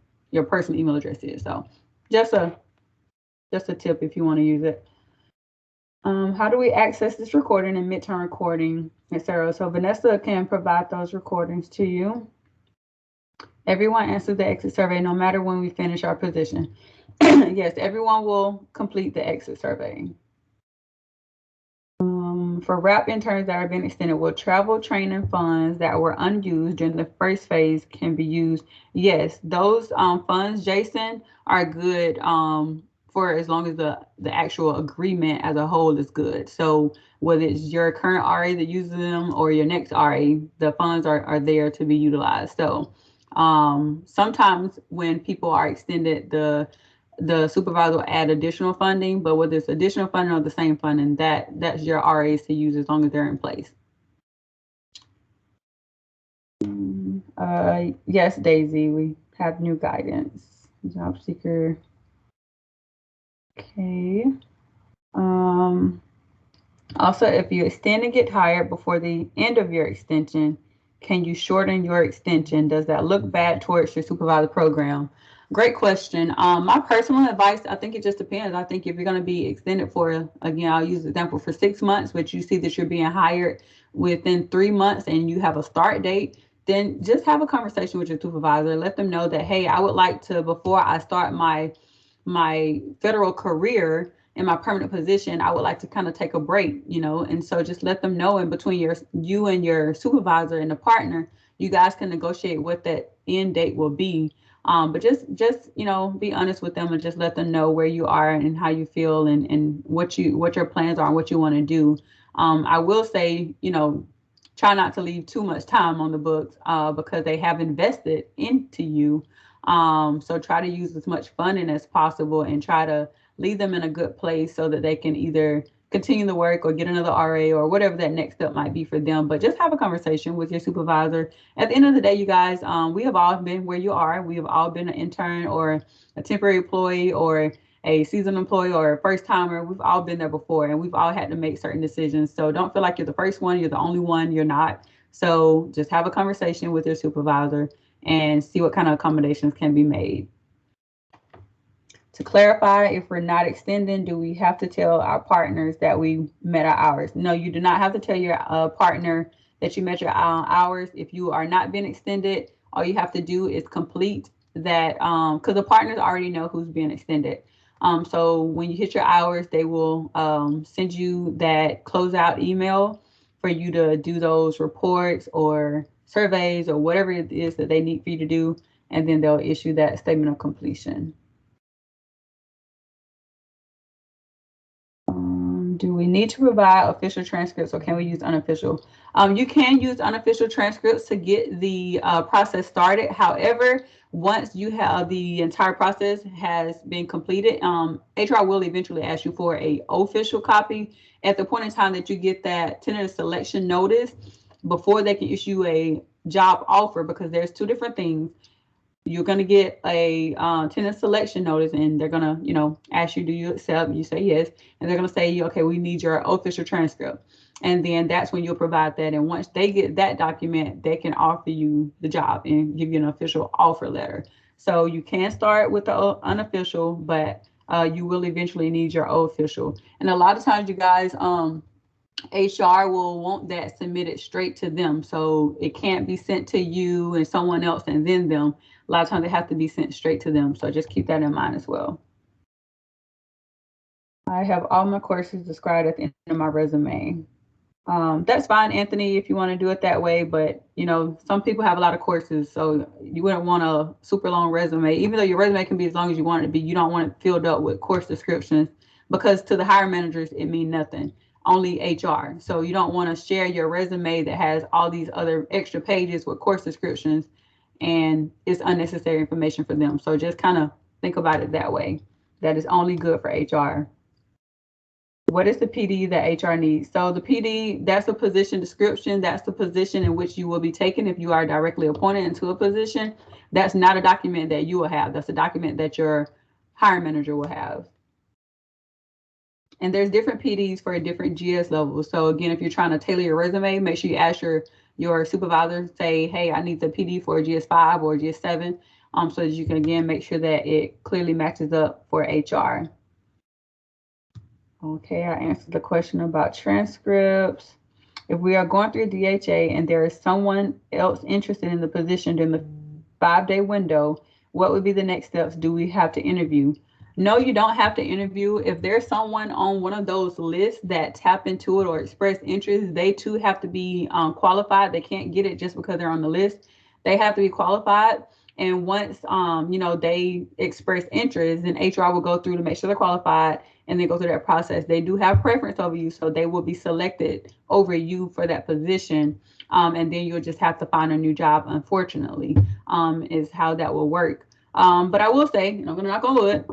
personal email address is. So just a tip if you want to use it. How do we access this recording and midterm recording, etc.? So Vanessa can provide those recordings to you. Everyone answers the exit survey no matter when we finish our position. Yes, everyone will complete the exit survey. For RAP interns that are being extended, will travel training funds that were unused during the first phase can be used? Yes, those funds, Jason, are good for as long as the actual agreement as a whole is good. So whether it's your current RA that uses them or your next RA, the funds are there to be utilized. So sometimes when people are extended, the supervisor will add additional funding, but whether it's additional funding or the same funding, that's your RAs to use as long as they're in place. Yes, Daisy, we have new guidance. Job seeker. Okay. Also, if you extend and get hired before the end of your extension, can you shorten your extension? Does that look bad towards your supervisor program? Great question. My personal advice, I think it just depends. I think if you're going to be extended for, again, I'll use the example for 6 months, but you see that you're being hired within 3 months and you have a start date, then just have a conversation with your supervisor. Let them know that, hey, I would like to, before I start my federal career in my permanent position, I would like to kind of take a break, you know, and so just let them know in between you and your supervisor and the partner, you guys can negotiate what that end date will be. But just you know, be honest with them and just let them know where you are and how you feel and what your plans are and what you want to do. I will say, you know, try not to leave too much time on the books because they have invested into you. So try to use as much funding as possible and try to leave them in a good place so that they can either continue the work or get another RA or whatever that next step might be for them. But just have a conversation with your supervisor. At the end of the day, you guys, we have all been where you are. We have all been an intern or a temporary employee or a seasoned employee or a first timer. We've all been there before and we've all had to make certain decisions. So don't feel like you're the first one, you're the only one, you're not. So just have a conversation with your supervisor and see what kind of accommodations can be made. To clarify, if we're not extending, do we have to tell our partners that we met our hours? No, you do not have to tell your partner that you met your hours. If you are not being extended, all you have to do is complete that, because the partners already know who's being extended. So when you hit your hours, they will send you that closeout email for you to do those reports or surveys or whatever it is that they need for you to do, and then they'll issue that statement of completion. Do we need to provide official transcripts or can we use unofficial? You can use unofficial transcripts to get the process started. However, once you have the entire process has been completed, HR will eventually ask you for an official copy. At the point in time that you get that tentative selection notice, before they can issue a job offer, because there's two different things. You're going to get a tenant selection notice, and they're going to, you know, ask you, do you accept? You say yes. And they're going to say, okay, we need your official transcript. And then that's when you'll provide that. And once they get that document, they can offer you the job and give you an official offer letter. So you can start with the unofficial, but you will eventually need your official. And a lot of times, you guys, HR will want that submitted straight to them. So it can't be sent to you and someone else and then them. A lot of times they have to be sent straight to them. So just keep that in mind as well. I have all my courses described at the end of my resume. That's fine, Anthony, if you want to do it that way. But, you know, some people have a lot of courses, so you wouldn't want a super long resume. Even though your resume can be as long as you want it to be, you don't want it filled up with course descriptions, because to the hiring managers, it means nothing. Only HR. So you don't want to share your resume that has all these other extra pages with course descriptions, and it's unnecessary information for them. So just kind of think about it that way. That is only good for HR. What is the PD that HR needs? So the PD, that's a position description. That's the position in which you will be taken if you are directly appointed into a position. That's not a document that you will have. That's a document that your hiring manager will have. And there's different PDs for different GS levels. So again, if you're trying to tailor your resume, make sure you ask your supervisor, say, hey, I need the PD for GS5 or GS7, so that you can, again, make sure that it clearly matches up for HR. Okay, I answered the question about transcripts. If we are going through DHA and there is someone else interested in the position during the 5-day window, what would be the next steps? Do we have to interview? No, you don't have to interview. If there's someone on one of those lists that tap into it or express interest, they too have to be qualified. They can't get it just because they're on the list. They have to be qualified. And once you know, they express interest, then HR will go through to make sure they're qualified, and then go through that process. They do have preference over you, so they will be selected over you for that position. And then you'll just have to find a new job, unfortunately, is how that will work. But I will say, I'm gonna knock on wood.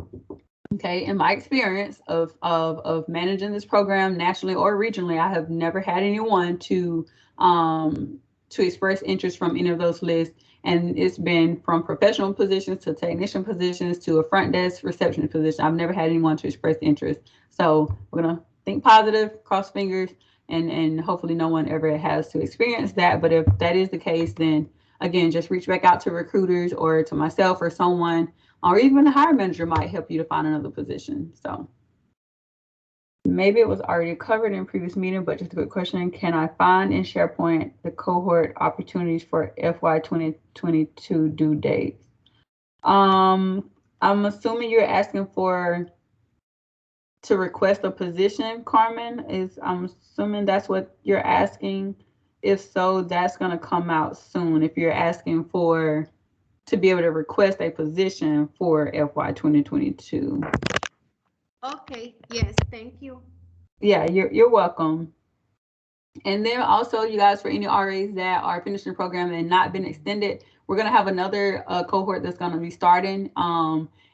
Okay, in my experience of managing this program nationally or regionally, I have never had anyone to express interest from any of those lists. And it's been from professional positions to technician positions to a front desk receptionist position. I've never had anyone to express interest. So we're gonna think positive, cross fingers, and hopefully no one ever has to experience that. But if that is the case, then again, just reach back out to recruiters or to myself or someone, or even the hiring manager might help you to find another position. So maybe it was already covered in previous meeting, but just a quick question. Can I find in SharePoint the cohort opportunities for FY 2022 due dates? I'm assuming you're asking to request a position, Carmen. I'm assuming that's what you're asking. If so, that's going to come out soon. If you're asking to be able to request a position for FY 2022. Okay, yes, thank you. Yeah, you're welcome. And then also, you guys, for any RAs that are finishing the program and not been extended, we're going to have another cohort that's going to be starting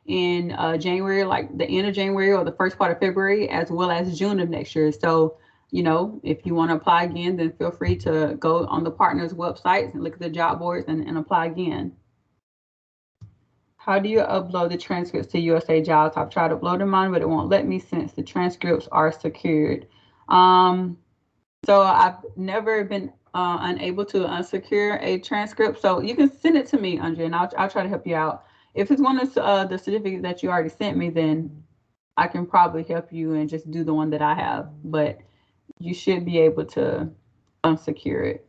in January, like the end of January or the first part of February, as well as June of next year. So, you know, if you want to apply again, then feel free to go on the partners' websites and look at the job boards and apply again. How do you upload the transcripts to USA Jobs? I've tried uploading mine, but it won't let me since the transcripts are secured. So I've never been unable to unsecure a transcript. So you can send it to me, Andrea, and I'll try to help you out. If it's one of the certificates that you already sent me, then I can probably help you and just do the one that I have. But you should be able to unsecure it.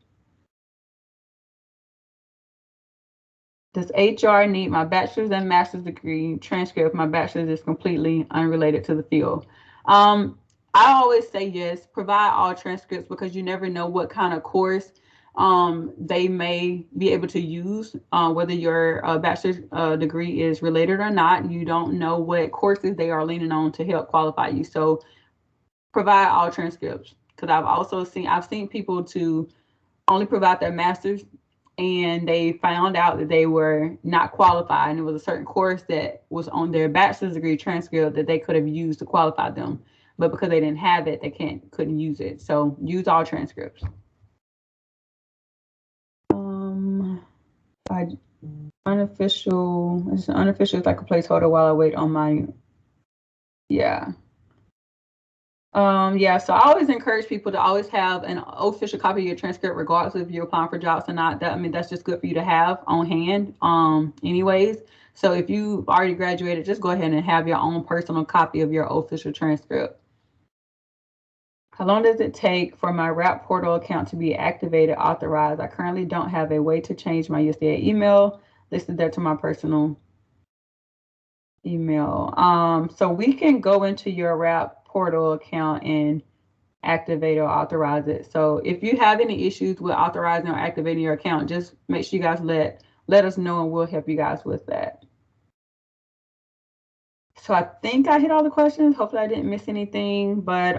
Does HR need my bachelor's and master's degree transcript? My bachelor's is completely unrelated to the field. I always say yes, provide all transcripts, because you never know what kind of course they may be able to use, whether your bachelor's degree is related or not. You don't know what courses they are leaning on to help qualify you. So provide all transcripts, because I've seen people to only provide their master's, and they found out that they were not qualified, and it was a certain course that was on their bachelor's degree transcript that they could have used to qualify them, but because they didn't have it, they couldn't use it. So use all transcripts. by unofficial. It's unofficial. It's like a placeholder while I wait on my. Yeah. Yeah, so I always encourage people to always have an official copy of your transcript, regardless if you're applying for jobs or not. That, I mean, that's just good for you to have on hand, anyways. So if you've already graduated, just go ahead and have your own personal copy of your official transcript. How long does it take for my RAP portal account to be activated, authorized? I currently don't have a way to change my USDA email listed there to my personal email. So we can go into your RAP portal account and activate or authorize it. So if you have any issues with authorizing or activating your account, just make sure you guys let us know and we'll help you guys with that. So I think I hit all the questions. Hopefully I didn't miss anything, but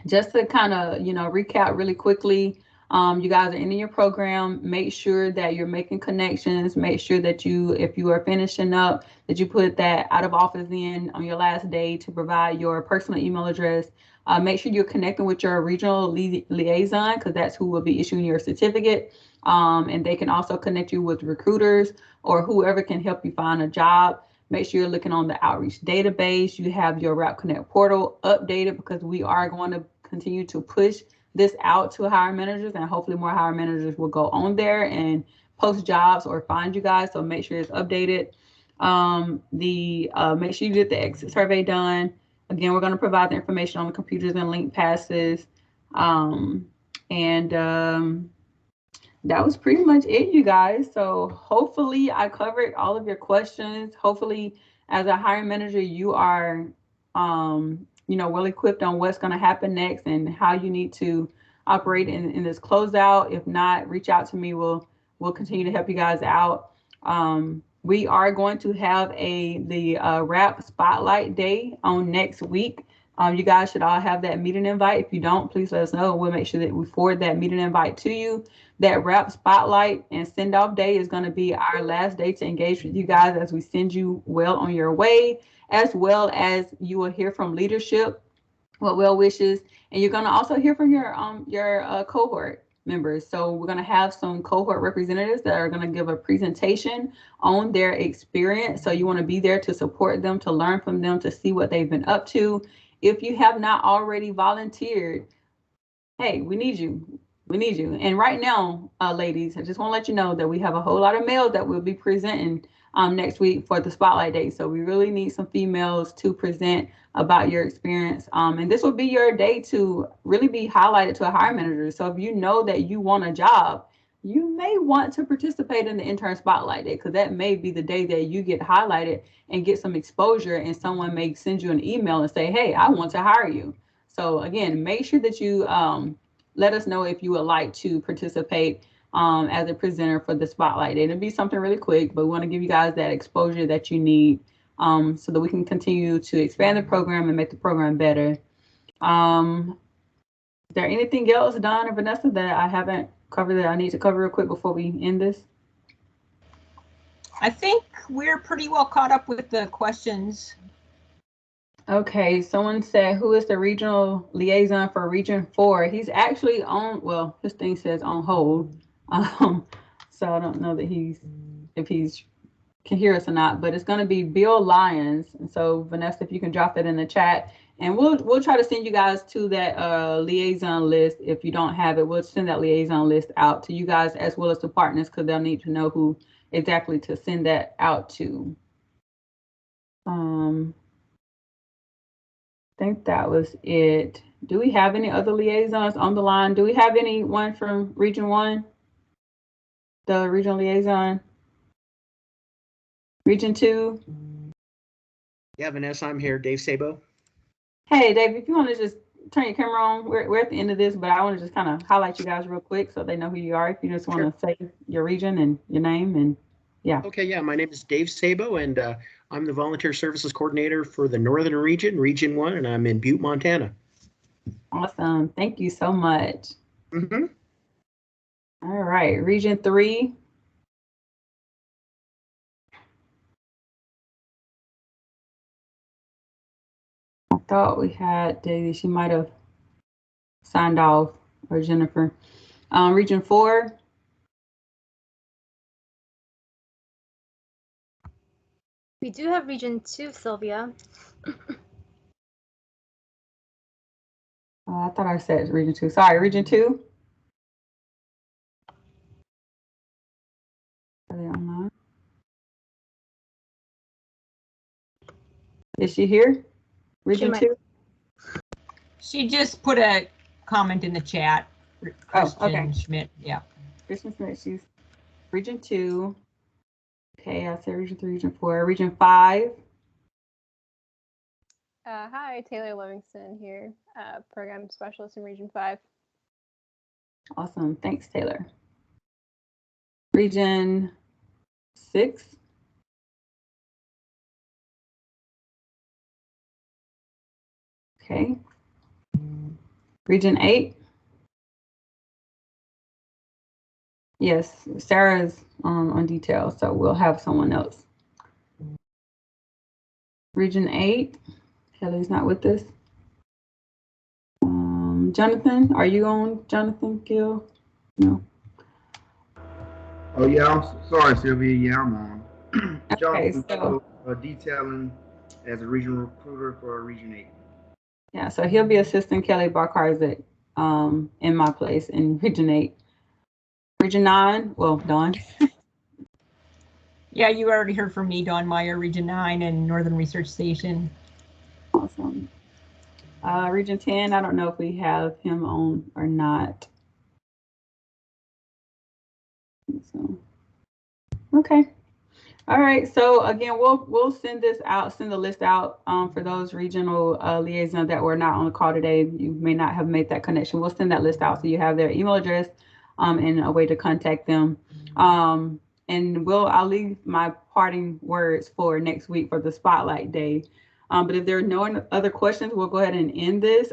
just to kind of, recap really quickly, you guys are in your program. Make sure that you're making connections. Make sure that if you are finishing up, that you put that out of office in on your last day to provide your personal email address. Make sure you're connecting with your regional liaison, because that's who will be issuing your certificate. And they can also connect you with recruiters or whoever can help you find a job. Make sure you're looking on the outreach database. You have your RAP Connect portal updated, because we are going to continue to push this out to hiring managers, and hopefully more hiring managers will go on there and post jobs or find you guys. So make sure it's updated. Make sure you get the exit survey done. Again, we're going to provide the information on the computers and link passes. That was pretty much it, you guys. So hopefully I covered all of your questions. Hopefully, as a hiring manager, you are, well equipped on what's going to happen next and how you need to operate in this closeout. If not, reach out to me. We'll continue to help you guys out. We are going to have the RAP Spotlight Day on next week. You guys should all have that meeting invite. If you don't, please let us know. We'll make sure that we forward that meeting invite to you. That RAP Spotlight and Send Off Day is going to be our last day to engage with you guys as we send you well on your way, as well as you will hear from leadership, what well wishes, and you're going to also hear from your cohort members. So we're going to have some cohort representatives that are going to give a presentation on their experience. So you want to be there to support them, to learn from them, to see what they've been up to. If you have not already volunteered, hey, we need you. We need you. And right now, ladies, I just want to let you know that we have a whole lot of males that we'll be presenting next week for the Spotlight Day. So we really need some females to present about your experience. And this will be your day to really be highlighted to a hiring manager. So if you know that you want a job, you may want to participate in the intern Spotlight Day, because that may be the day that you get highlighted and get some exposure, and someone may send you an email and say, hey, I want to hire you. So again, make sure that you let us know if you would like to participate as a presenter for the Spotlight Day. It'll be something really quick, but we want to give you guys that exposure that you need so that we can continue to expand the program and make the program better. Is there anything else, Don or Vanessa, that I haven't covered that I need to cover real quick before we end this? I think we're pretty well caught up with the questions. Okay, someone said, who is the regional liaison for Region 4? He's actually on, well, his thing says on hold. So I don't know that if he's can hear us or not, but it's going to be Bill Lyons. And so Vanessa, if you can drop that in the chat, and we'll try to send you guys to that liaison list. If you don't have it, we'll send that liaison list out to you guys as well as to partners, because they'll need to know who exactly to send that out to. I think that was it. Do we have any other liaisons on the line? Do we have anyone from Region 1? The regional liaison? Region 2? Yeah, Vanessa, I'm here. Dave Sabo. Hey, Dave, if you want to just turn your camera on, we're at the end of this, but I want to just kind of highlight you guys real quick so they know who you are. If you just want to say your region and your name, and yeah. Okay, yeah, my name is Dave Sabo, and I'm the Volunteer Services Coordinator for the Northern Region, Region 1, and I'm in Butte, Montana. Awesome. Thank you so much. Mm-hmm. All right, Region 3. I thought we had Daisy. She might have signed off, or Jennifer. Region 4. We do have Region 2, Sylvia. I thought I said Region 2. Sorry, Region 2. Are they online? Is she here? Region 2? She just put a comment in the chat. Christian okay. Schmidt, yeah. Christian Schmidt, she's Region 2. Okay, I said Region 3, Region 4. Region 5. Hi, Taylor Livingston here, Program Specialist in Region 5. Awesome, thanks, Taylor. Region 6. Okay. Region 8. Yes, Sarah's on detail, so we'll have someone else. Region 8. Kelly's not with us. Jonathan, are you on, Jonathan Gill? No. Oh yeah, I'm sorry, Sylvia. Yeah, I'm on. Okay, so detailing as a regional recruiter for Region 8. yeah, so he'll be assisting Kelly Barkarzik in my place in Region 8. Region 9, well, Dawn. Yeah, you already heard from me, Dawn Meyer, Region 9 and Northern Research Station. Awesome. Region 10, I don't know if we have him on or not. So, okay. All right. So again, we'll send this out, send the list out for those regional liaisons that were not on the call today. You may not have made that connection. We'll send that list out so you have their email address and a way to contact them. And I'll leave my parting words for next week for the spotlight day. But if there are no other questions, we'll go ahead and end this.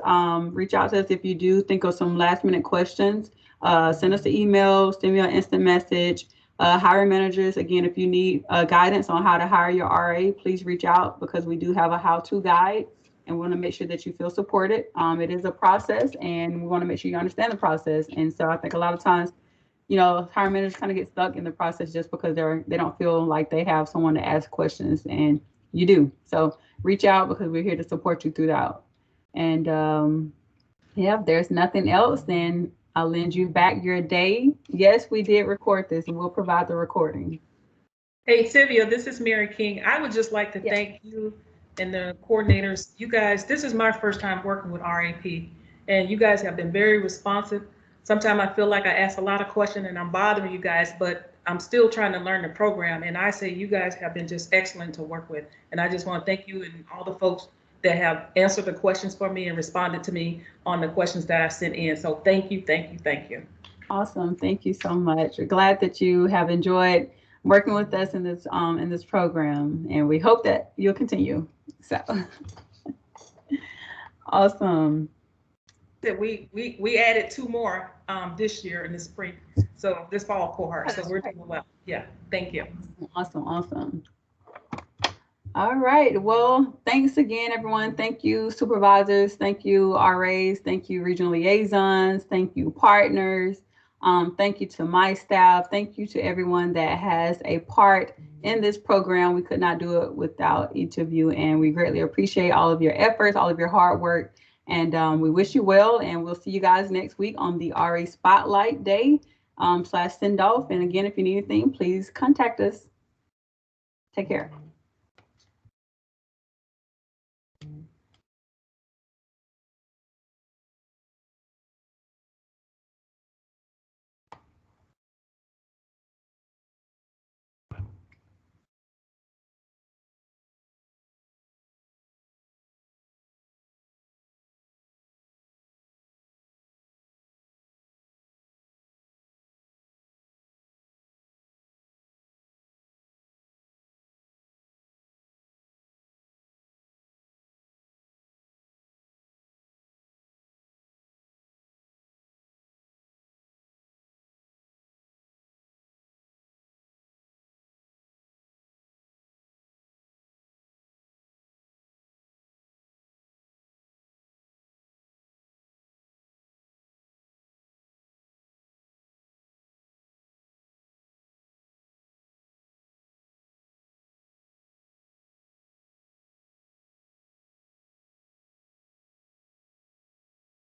Reach out to us if you do think of some last minute questions. Send us an email, send me an instant message. Hiring managers, again, if you need guidance on how to hire your RA, please reach out because we do have a how-to guide and we want to make sure that you feel supported. It is a process and we want to make sure you understand the process. And so I think a lot of times, hiring managers kind of get stuck in the process just because they don't feel like they have someone to ask questions, and you do. So reach out because we're here to support you throughout. And yeah, if there's nothing else, then I'll lend you back your day. Yes, we did record this and we'll provide the recording. Hey, Sylvia, this is Mary King. I would just like to thank you and the coordinators. You guys, this is my first time working with RAP, and you guys have been very responsive. Sometimes I feel like I ask a lot of questions and I'm bothering you guys, but I'm still trying to learn the program. And I say you guys have been just excellent to work with. And I just want to thank you and all the folks that have answered the questions for me and responded to me on the questions that I sent in. So thank you, thank you, thank you. Awesome. Thank you so much. We're glad that you have enjoyed working with us in this program, and we hope that you'll continue. So awesome. That we added 2 more this year in the spring. So this fall cohort. So we're doing well. Yeah. Thank you. Awesome. All right. Well, thanks again, everyone. Thank you, supervisors. Thank you, RAs. Thank you, regional liaisons. Thank you, partners. Thank you to my staff. Thank you to everyone that has a part in this program. We could not do it without each of you, and we greatly appreciate all of your efforts, all of your hard work, and we wish you well, and we'll see you guys next week on the RA Spotlight Day / send off. And again, if you need anything, please contact us. Take care.